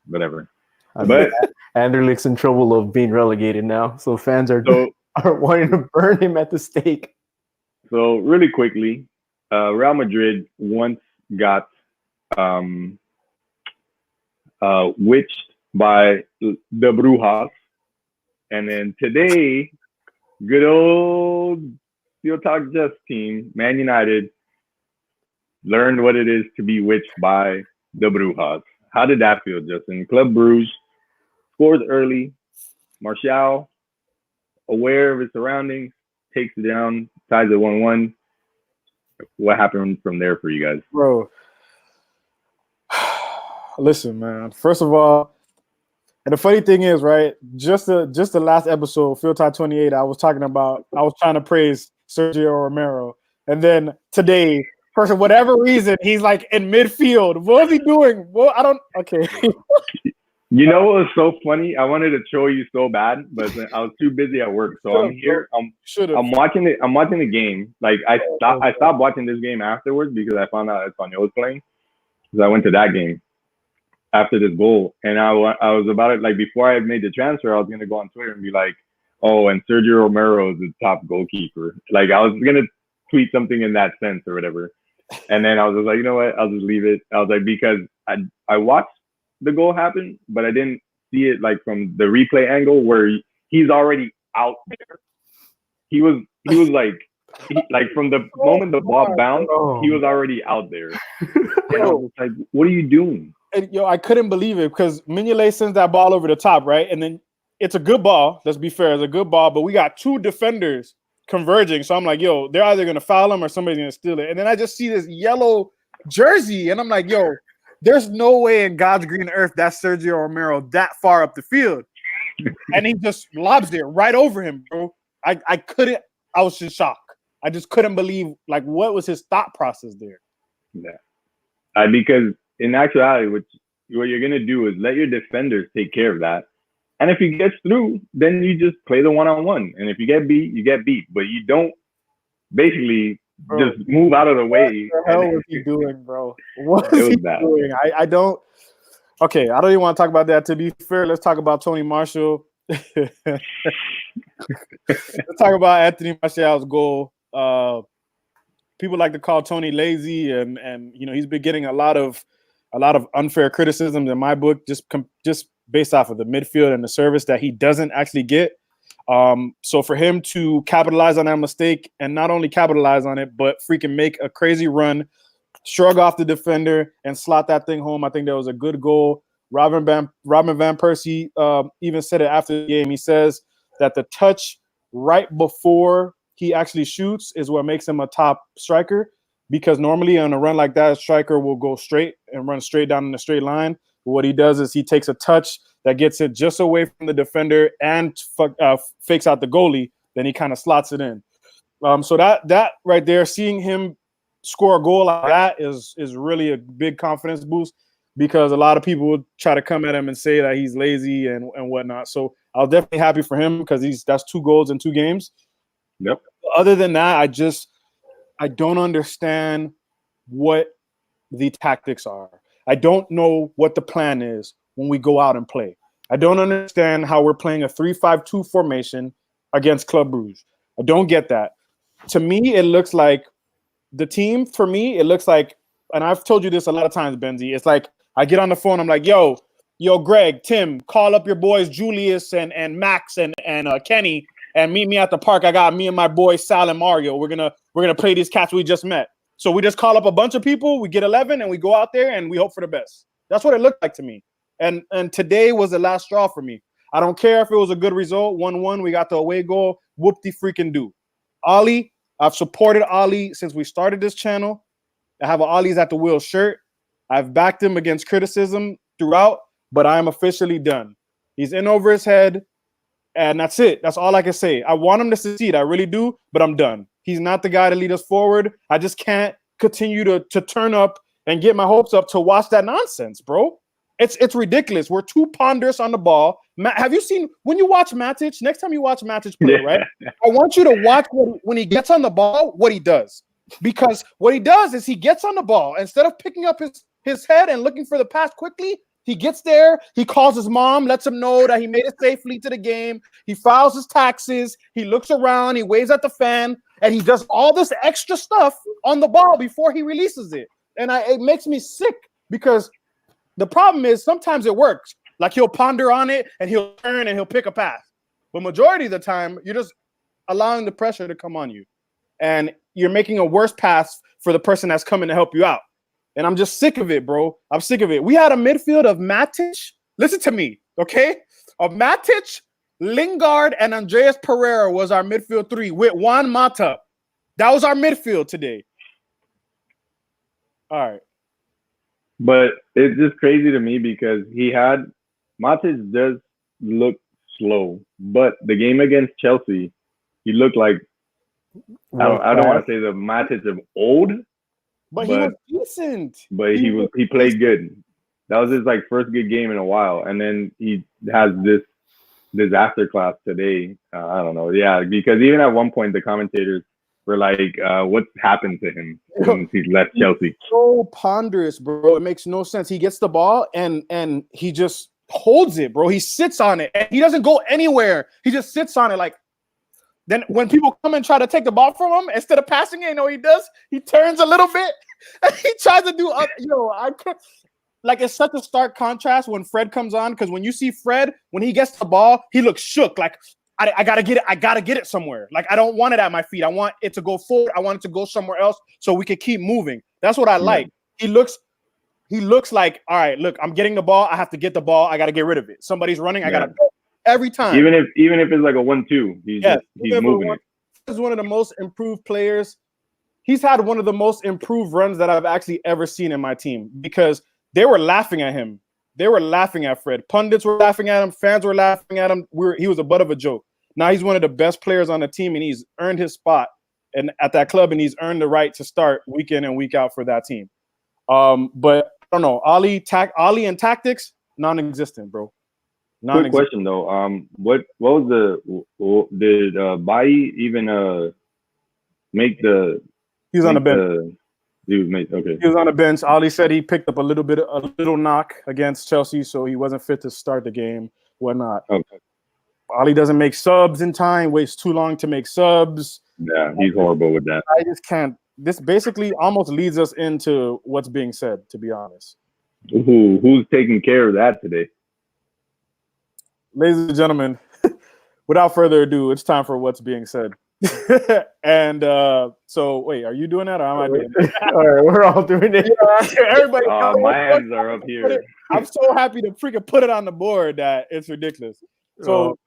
A: whatever.
C: But Anderlecht's in trouble of being relegated now, so fans are wanting to burn him at the stake.
A: So really quickly, Real Madrid once got witched by the Brujas, and then today, good old FieldTalk Just team, Man United, learned what it is to be witched by the Brujas. How did that feel, Justin? Club Brugge scores early. Martial, aware of his surroundings, takes it down, ties it 1-1. What happened from there for you guys?
B: Bro, listen, man. First of all, and the funny thing is, right, just the last episode, FieldTalk 28, I was trying to praise Sergio Romero. And then today, for whatever reason, he's like in midfield. What was he doing? Well, okay.
A: You know what was so funny? I wanted to troll you so bad, but I was too busy at work. So I'm here. I'm watching it. I'm watching the game. Like I stopped watching this game afterwards because I found out Espanyol was playing. Because I went to that game after this goal, and I was about it. Like before I made the transfer, I was gonna go on Twitter and be like, "Oh, and Sergio Romero is the top goalkeeper." Like I was gonna tweet something in that sense or whatever. And then I was just like, you know what? I'll just leave it. I was like, because I watched the goal happen, but I didn't see it like from the replay angle where he's already out there. he was like from the moment the ball bounced, he was already out there. And I was like, what are you doing?
B: And, I couldn't believe it because Mignolet sends that ball over the top, right? And then it's a good ball. Let's be fair, it's a good ball, but we got two defenders converging. So I'm like, yo, they're either gonna foul him or somebody's gonna steal it. And then I just see this yellow jersey, and I'm like, yo, there's no way in God's green earth that's Sergio Romero that far up the field. And he just lobs it right over him, bro. I couldn't, I was just shocked. I just couldn't believe, like, what was his thought process there?
A: Yeah. Because in actuality, what you're going to do is let your defenders take care of that. And if he gets through, then you just play the one-on-one. And if you get beat, you get beat. But you don't basically just move out of the way.
B: What the hell was he doing, bro? What was he doing? I don't – okay, I don't even want to talk about that. To be fair, let's talk about Tony Marshall. Let's talk about Anthony Martial's goal. People like to call Tony lazy, and he's been getting a lot of unfair criticisms in my book, just based off of the midfield and the service that he doesn't actually get. So for him to capitalize on that mistake, and not only capitalize on it, but freaking make a crazy run, shrug off the defender, and slot that thing home, I think that was a good goal. Robin Van Persie even said it after the game. He says that the touch right before he actually shoots is what makes him a top striker, because normally on a run like that, a striker will go straight and run straight down in a straight line. But what he does is he takes a touch that gets it just away from the defender and fakes out the goalie. Then he kind of slots it in. So that right there, seeing him score a goal like that is really a big confidence boost, because a lot of people would try to come at him and say that he's lazy and whatnot. So I was definitely happy for him, because that's 2 goals in 2 games.
A: Yep.
B: Other than that, I don't understand what the tactics are. I don't know what the plan is when we go out and play. I don't understand how we're playing a 3-5-2 formation against Club Brugge. I don't get that. To me, it looks like the team, for me, it looks like, and I've told you this a lot of times, Benzi, it's like I get on the phone, I'm like, yo, Greg, Tim, call up your boys Julius and Max and Kenny, and meet me at the park. I got me and my boys Sal and Mario. We're gonna play these cats we just met. So we just call up a bunch of people, we get 11, and we go out there and we hope for the best. That's what it looked like to me. And today was the last straw for me. I don't care if it was a good result, 1-1, we got the away goal, whoop-de-freaking-do. Ollie, I've supported Ollie since we started this channel. I have an Ollie's at the wheel shirt. I've backed him against criticism throughout, but I am officially done. He's in over his head, and that's it. That's all I can say. I want him to succeed. I really do, but I'm done. He's not the guy to lead us forward. I just can't continue to turn up and get my hopes up to watch that nonsense, bro. It's ridiculous. We're too ponderous on the ball. Have you seen, when you watch Matic, next time you watch Matic play, right? I want you to watch when he gets on the ball, what he does. Because what he does is he gets on the ball. Instead of picking up his head and looking for the pass quickly, he gets there, he calls his mom, lets him know that he made it safely to the game. He files his taxes, he looks around, he waves at the fan, and he does all this extra stuff on the ball before he releases it. And it makes me sick, because the problem is sometimes it works. Like, he'll ponder on it and he'll turn and he'll pick a pass. But majority of the time, you're just allowing the pressure to come on you. And you're making a worse pass for the person that's coming to help you out. And I'm just sick of it, bro. I'm sick of it. We had a midfield of Matic. Listen to me, okay? Of Matic, Lingard, and Andreas Pereira was our midfield 3 with Juan Mata. That was our midfield today. All right.
A: But it's just crazy to me, because Matic does look slow. But the game against Chelsea, he looked like, I don't want to say the Matic of old,
B: but he was decent.
A: But he played good. That was his first good game in a while, and then he has this disaster class today. I don't know, because even at one point the commentators were like, "What's happened to him since he's left Chelsea?"
B: So ponderous, bro. It makes no sense. He gets the ball and he just holds it, bro. He sits on it and he doesn't go anywhere. He just sits on it like. Then when people come and try to take the ball from him, instead of passing it, you know what he does? He turns a little bit and he tries to do it's such a stark contrast when Fred comes on, because when you see Fred, when he gets the ball, he looks shook. Like, I gotta get it. I gotta get it somewhere. Like I don't want it at my feet. I want it to go forward. I want it to go somewhere else so we can keep moving. That's what I like. He looks like, all right, look, I'm getting the ball. I have to get the ball. I got to get rid of it. Somebody's running. I got to go every time.
A: Even if it's like a 1-2, he's moving it.
B: He's one of the most improved players. He's had one of the most improved runs that I've actually ever seen in my team because they were laughing at him. They were laughing at Fred. Pundits were laughing at him. Fans were laughing at him. He was a butt of a joke. Now he's one of the best players on the team, and he's earned his spot at that club, and he's earned the right to start week in and week out for that team. But I don't know. Ali and tactics, non-existent, bro.
A: Quick question though. What was did Bailly even make the?
B: He was on the bench.
A: He was
B: on the bench. Ali said he picked up a little knock against Chelsea, so he wasn't fit to start the game. Whatnot.
A: Okay.
B: Ali doesn't make subs in time. Waits too long to make subs.
A: Yeah, he's horrible with that.
B: I just can't. This basically almost leads us into what's being said, to be honest.
A: Who's taking care of that today?
B: Ladies and gentlemen, without further ado, it's time for what's being said. And so, wait, are you doing that or am I doing it?
C: All right, we're all doing it.
B: Everybody,
A: my hands are up here.
B: I'm so happy to freaking put it on the board that it's ridiculous. So,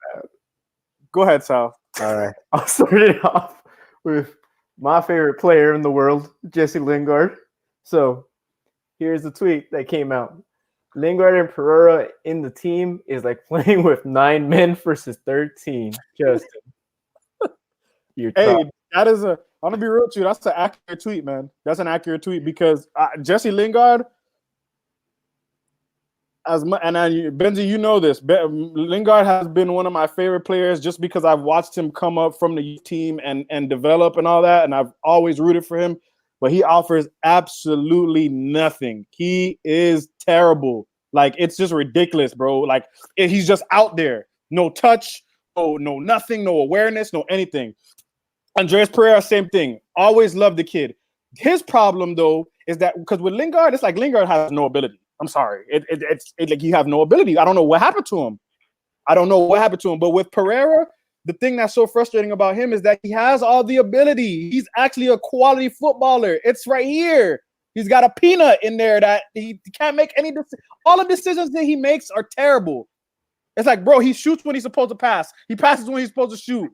B: go ahead, Sal.
C: All right, I'll start it off with my favorite player in the world, Jesse Lingard. So, here's the tweet that came out. Lingard and Pereira in the team is like playing with 9 men versus 13. Justin.
B: Hey, that is I'm gonna be real with you. That's an accurate tweet, man. That's an accurate tweet because Jesse Lingard, Benji, you know this. Lingard has been one of my favorite players just because I've watched him come up from the youth team and develop and all that, and I've always rooted for him. But he offers absolutely nothing. He is terrible. Like, it's just ridiculous, bro. Like, he's just out there. No touch, no nothing, no awareness, no anything. Andreas Pereira, same thing. Always loved the kid. His problem, though, is that because with Lingard, it's like Lingard has no ability. I'm sorry. It's like you have no ability. I don't know what happened to him. But with Pereira, the thing that's so frustrating about him is that he has all the ability. He's actually a quality footballer. It's right here. He's got a peanut in there that he can't make any decisions. All the decisions that he makes are terrible. It's like, bro, he shoots when he's supposed to pass. He passes when he's supposed to shoot.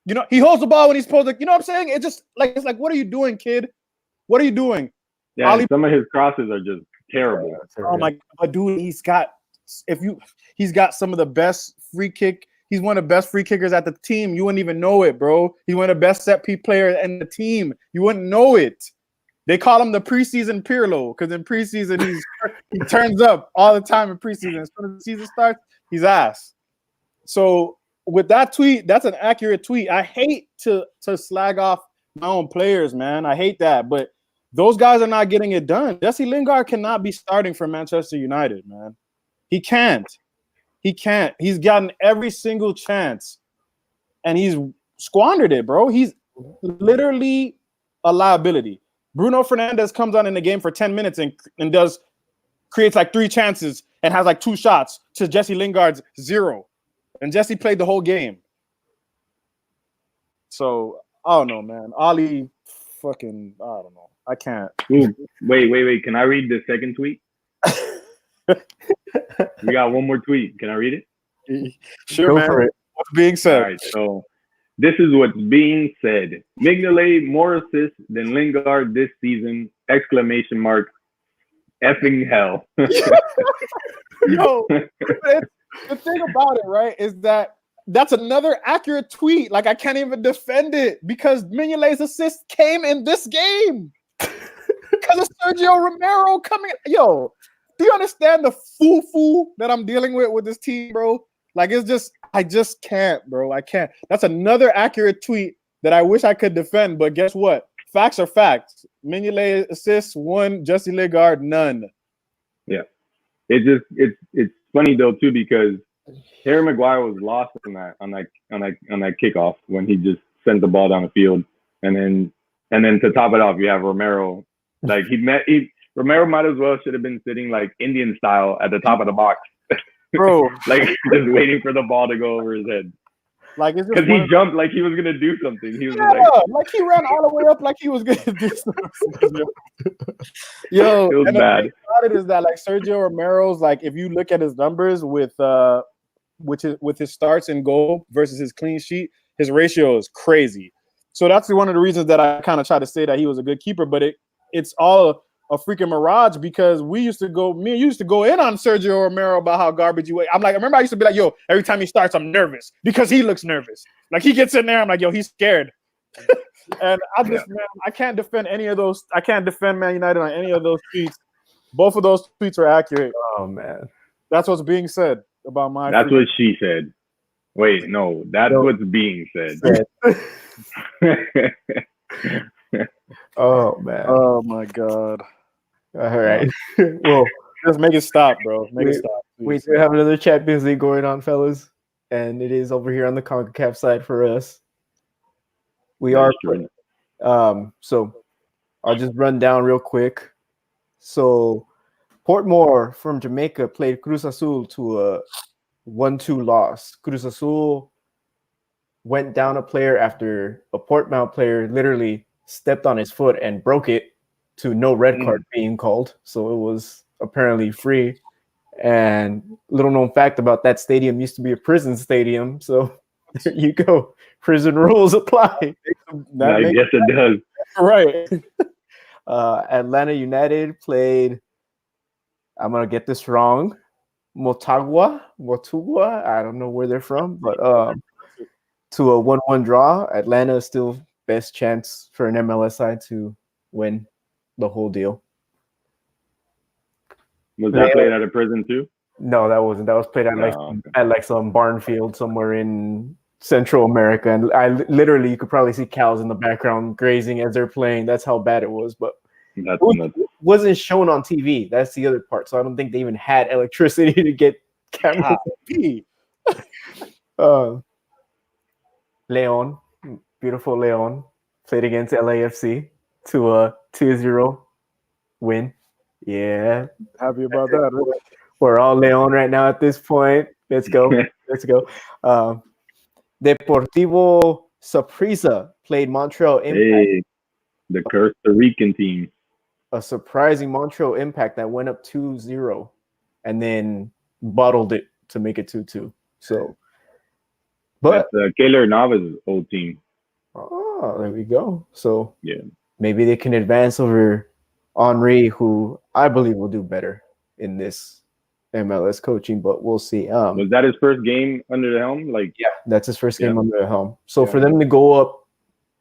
B: You know, he holds the ball when he's supposed to. You know what I'm saying? It's like, what are you doing, kid? What are you doing?
A: Yeah, some of his crosses are just terrible.
B: Oh my God, dude, he's got some of the best free kick. He's one of the best free kickers at the team. You wouldn't even know it, bro. He's one of the best set piece players in the team. You wouldn't know it. They call him the preseason Pirlo because in preseason he turns up all the time in preseason. As soon as the season starts, he's ass. So with that tweet, that's an accurate tweet. I hate to slag off my own players, man. I hate that, but those guys are not getting it done. Jesse Lingard cannot be starting for Manchester United, man. He can't. He's gotten every single chance, and he's squandered it, bro. He's literally a liability. Bruno Fernandes comes on in the game for 10 minutes and creates like 3 chances and has like 2 shots to Jesse Lingard's 0. And Jesse played the whole game. So, I don't know, man. Ali, I don't know. I can't.
A: Ooh, wait. Can I read the second tweet? We got one more tweet. Can I read it?
B: Sure, man. What's being said?
A: All right, so this is what's being said. Mignolet more assists than Lingard this season! ! Effing hell.
B: Yo, the thing about it, right, is that's another accurate tweet. Like, I can't even defend it because Mignolet's assist came in this game because of Sergio Romero coming. Yo, do you understand the foo that I'm dealing with this team, bro? Like, I just can't, bro. I can't. That's another accurate tweet that I wish I could defend, but guess what? Facts are facts. Mignolet assists 1, Jesse Lingard none.
A: Yeah, it's funny though too because Harry Maguire was lost on that kickoff when he just sent the ball down the field, and then to top it off, you have Romero. Like Romero might as well should have been sitting like Indian style at the top of the box,
B: bro.
A: Like just waiting for the ball to go over his head.
B: Like it's just
A: because he jumped like he was gonna do something. He was
B: like he ran all the way up like he was gonna do something. Yo,
A: it was
B: and the
A: bad.
B: thing about it is that like Sergio Romero's, like if you look at his numbers with his starts and goal versus his clean sheet, his ratio is crazy. So that's one of the reasons that I kind of try to say that he was a good keeper, but it's all a freaking mirage because me and you used to go in on Sergio Romero about how garbage you. I'm like, I remember I used to be like, yo, every time he starts, I'm nervous because he looks nervous. Like he gets in there, I'm like, yo, he's scared. And man, I can't defend any of those. I can't defend Man United on any of those tweets. Both of those tweets are accurate.
C: Oh man,
B: that's what's being said about my.
A: That's what she said. Wait, no, that's what's being said.
C: Oh man.
B: Oh my god.
C: All right. Well,
B: just make it stop, bro. Make it stop.
C: We do have another Champions League going on, fellas, and it is over here on the CONCACAF side for us. We are. So I'll just run down real quick. So Portmore from Jamaica played Cruz Azul to a 1-2 loss. Cruz Azul went down a player after a Portmore player literally stepped on his foot and broke it, to no red card being called. So it was apparently free. And little known fact about that stadium, used to be a prison stadium. So there you go. Prison rules apply.
A: I guess it does.
B: Right.
C: Atlanta United played, I'm going to get this wrong, Motagua. I don't know where they're from, but to a 1-1 draw. Atlanta is still best chance for an MLS side to win the whole deal.
A: Was that played at a prison too?
C: No, that wasn't. That was played at some barn field somewhere in Central America, and literally you could probably see cows in the background grazing as they're playing. That's how bad it was. But it wasn't shown on TV. That's the other part. So I don't think they even had electricity to get camera. Leon, beautiful Leon, played against LAFC to a 2-0 win. Yeah.
B: Happy about that. Right?
C: We're all Leon right now at this point. Let's go. Let's go. Deportivo Saprissa played Montreal Impact.
A: Hey, the Costa Rican team.
C: A surprising Montreal Impact that went up 2-0 and then bottled it to make it 2-2. So, but
A: that's Keylor Navas' old team.
C: Oh, there we go. So
A: yeah,
C: maybe they can advance over Henry, who I believe will do better in this MLS coaching, but we'll see.
A: Was that his first game under the helm?
C: Yeah, that's his first game under the helm. So for them to go up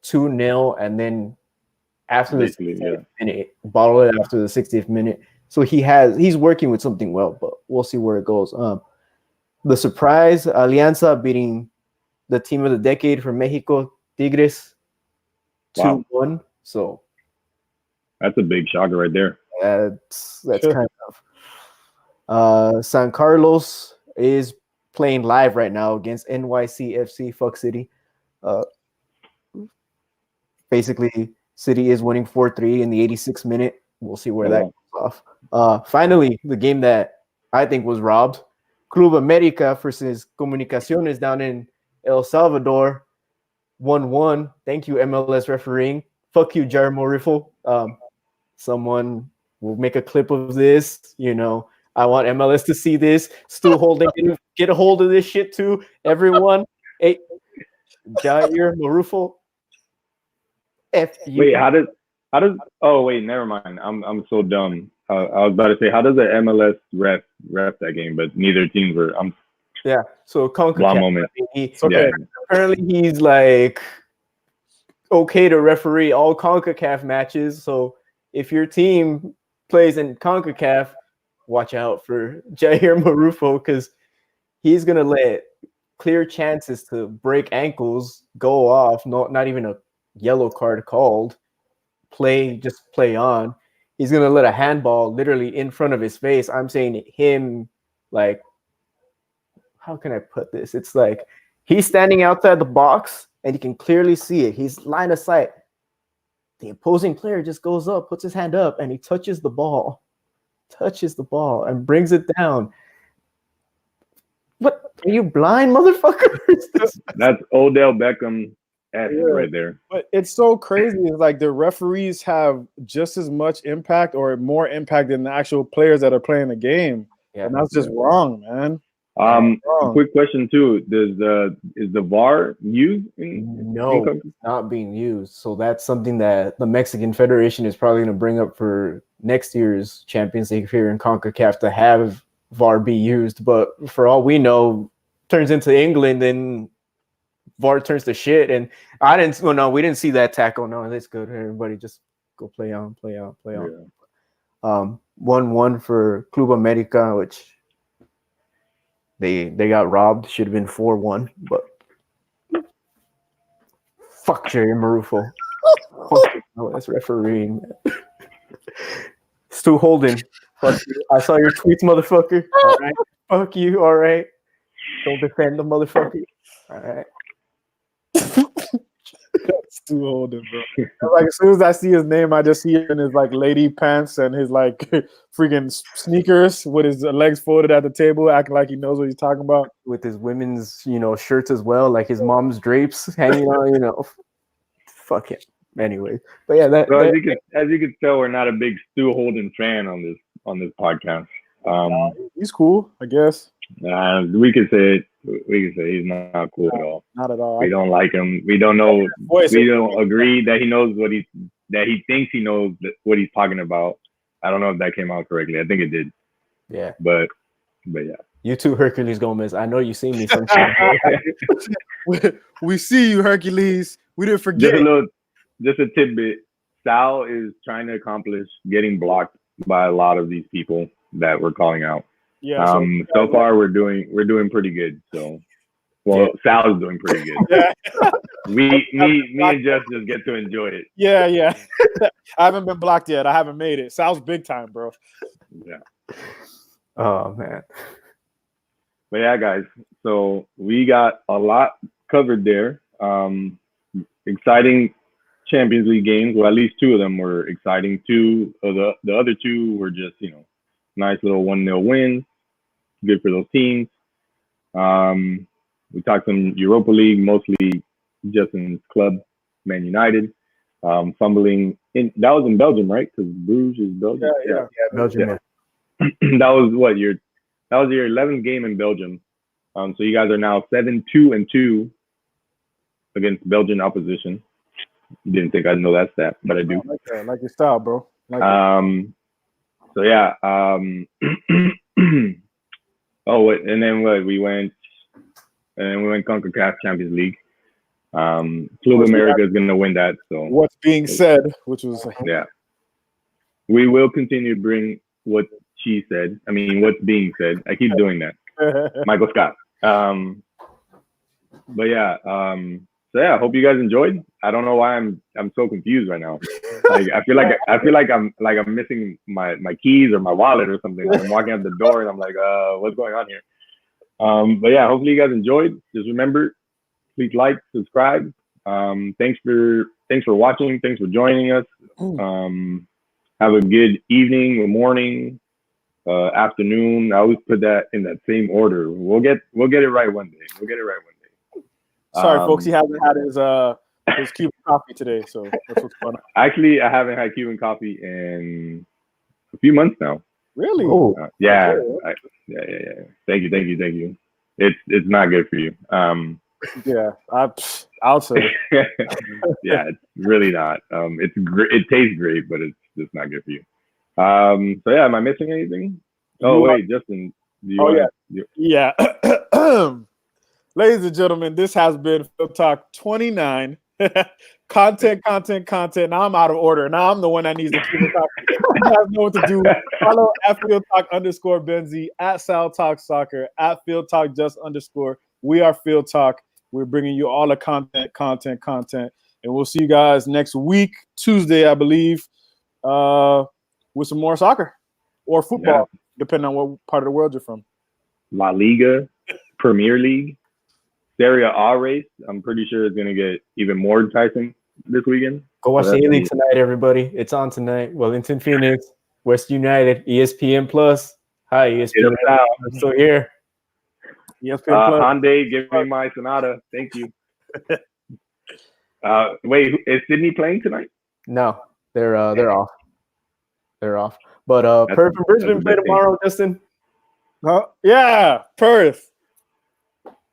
C: 2-0 and then after the 60th minute, bottle it after the 60th minute. So he's working with something well, but we'll see where it goes. The surprise, Alianza beating the team of the decade from Mexico, Tigres, 2-1. So
A: that's a big shocker right there.
C: That's kind of. San Carlos is playing live right now against NYCFC Fuck City. Basically, City is winning 4-3 in the 86th minute. We'll see where that goes off. Finally, the game that I think was robbed. Club America versus Comunicaciones down in El Salvador. 1-1. Thank you, MLS refereeing. Fuck you, Guillermo Riffle. Someone will make a clip of this. You know, I want MLS to see this. Stu Holding, get a hold of this shit too. Everyone. Hey, Jair Marufo.
A: Wait, how does? Oh wait, never mind. I'm so dumb. I was about to say, how does the MLS ref that game? But neither teams were.
C: Yeah. So
A: CONCACAF. Moment.
C: Apparently he's like okay to referee all CONCACAF matches. So if your team plays in CONCACAF, watch out for Jair Marufo because he's gonna let clear chances to break ankles go off. Not even a yellow card called. Just play on. He's gonna let a handball literally in front of his face. I'm saying him like, how can I put this? It's like he's standing outside the box and you can clearly see it. He's line of sight. The opposing player just goes up, puts his hand up, and he touches the ball and brings it down. What? Are you blind, motherfucker?
A: That's Odell Beckham right there.
B: But it's so crazy. It's like the referees have just as much impact or more impact than the actual players that are playing the game. Yeah. And that's just wrong, man.
A: Quick question too: is the VAR used?
C: No, it's not being used. So that's something that the Mexican Federation is probably going to bring up for next year's Champions League here in CONCACAF to have VAR be used. But for all we know, turns into England and VAR turns to shit. And I didn't. Well, no, we didn't see that tackle. No, that's good. Everybody just go play on. Yeah. 1-1 for Club America, which. They got robbed. Should have been 4-1, but fuck Jerry Marufo. No, that's refereeing. Stu Holden. Fuck you. I saw your tweets, motherfucker. All right. Fuck you. All right. Don't defend the motherfucker. All right.
B: Stu Holden, bro. Like as soon as I see his name, I just see him in his like lady pants and his like freaking sneakers with his legs folded at the table, acting like he knows what he's talking about.
C: With his women's, shirts as well, like his mom's drapes hanging on, Fuck him. Anyway, but yeah,
A: as you can tell, we're not a big Stu Holden fan on this podcast.
B: He's cool, I guess.
A: We could say it. We could say he's not cool at all.
B: Not at all.
A: We don't like him. We don't know. We don't agree that he knows that he thinks he knows what he's talking about. I don't know if that came out correctly. I think it did.
C: Yeah.
A: But yeah.
C: You too, Hercules Gomez. I know you see me sometimes.
B: We see you, Hercules. We didn't forget.
A: Just a tidbit. Sal is trying to accomplish getting blocked by a lot of these people that we're calling out.
B: Yeah.
A: So far we're doing pretty good. So, Sal is doing pretty good.
B: Yeah.
A: me and Jeff just get to enjoy it.
B: Yeah. I haven't been blocked yet. I haven't made it. Sal's big time, bro.
A: Yeah.
C: Oh man.
A: But yeah, guys. So we got a lot covered there. Exciting Champions League games. Well, at least two of them were exciting. Two of the other two were just nice little 1-0 wins. Good for those teams. We talked some Europa League, mostly Justin's club, Man United. Fumbling that was in Belgium, right? Because Brugge is Belgium.
B: Yeah, Belgium.
A: Yeah. That was your 11th game in Belgium. So you guys are now 7-2-2 against Belgian opposition. You didn't think I'd know that stat, but I do.
B: I like your style, bro.
A: So yeah. And then we went CONCACAF Champions League. Club America is going to win that. So
B: what's being said, which was
A: we will continue to bring what she said. I mean, what's being said. I keep doing that. Michael Scott. But yeah. So yeah, I hope you guys enjoyed. I don't know why I'm so confused right now. Like I feel like I'm missing my keys or my wallet or something. Like I'm walking out the door and I'm like, what's going on here? But yeah, hopefully you guys enjoyed. Just remember, please like, subscribe. Thanks for watching. Thanks for joining us. Have a good evening or morning, afternoon. I always put that in that same order. We'll get it right one day.
B: Sorry, folks, he hasn't had his Cuban coffee today, so that's what's going on.
A: Actually, I haven't had Cuban coffee in a few months now.
B: Really?
A: Yeah. Yeah. Thank you. It's not good for you.
B: Yeah, I'll say.
A: Yeah, it's really not. It's great. It tastes great, but it's just not good for you. So yeah, am I missing anything? Oh wait, Justin.
B: Yeah. Ladies and gentlemen, this has been Field Talk 29. Content. Now I'm out of order. Now I'm the one that needs to keep it talking. You guys know what to do. Follow at FieldTalk_Benzie, at Sal Talk Soccer, at FieldTalk_. We are Field Talk. We're bringing you all the content. And we'll see you guys next week, Tuesday, I believe, with some more soccer or football, depending on what part of the world you're from.
A: La Liga, Premier League. Serie A race, I'm pretty sure it's going to get even more enticing this weekekend.
C: Go watch the A-League tonight, everybody. It's on tonight. Wellington Phoenix, West United, ESPN Plus. Hi, ESPN. I'm still here.
B: ESPN Plus.
A: Hyundai, give me my Sonata. Thank you. Wait, is Sydney playing tonight?
C: No, they're off. They're off. But Perth and Brisbane play tomorrow, Justin.
B: Yeah, Perth.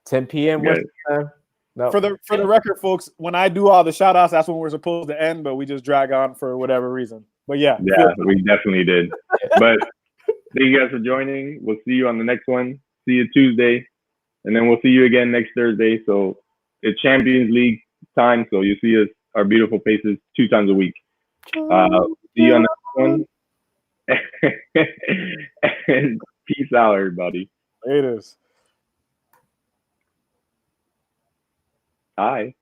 C: 10 p.m. Western time. No.
B: For the record, folks, when I do all the shout outs, that's when we're supposed to end, but we just drag on for whatever reason. But yeah.
A: Yeah, we definitely did. But thank you guys for joining. We'll see you on the next one. See you Tuesday. And then we'll see you again next Thursday. So it's Champions League time. So you see us, our beautiful faces, 2 times a week. See you on the next one. And peace out, everybody.
B: It is.
A: Hi.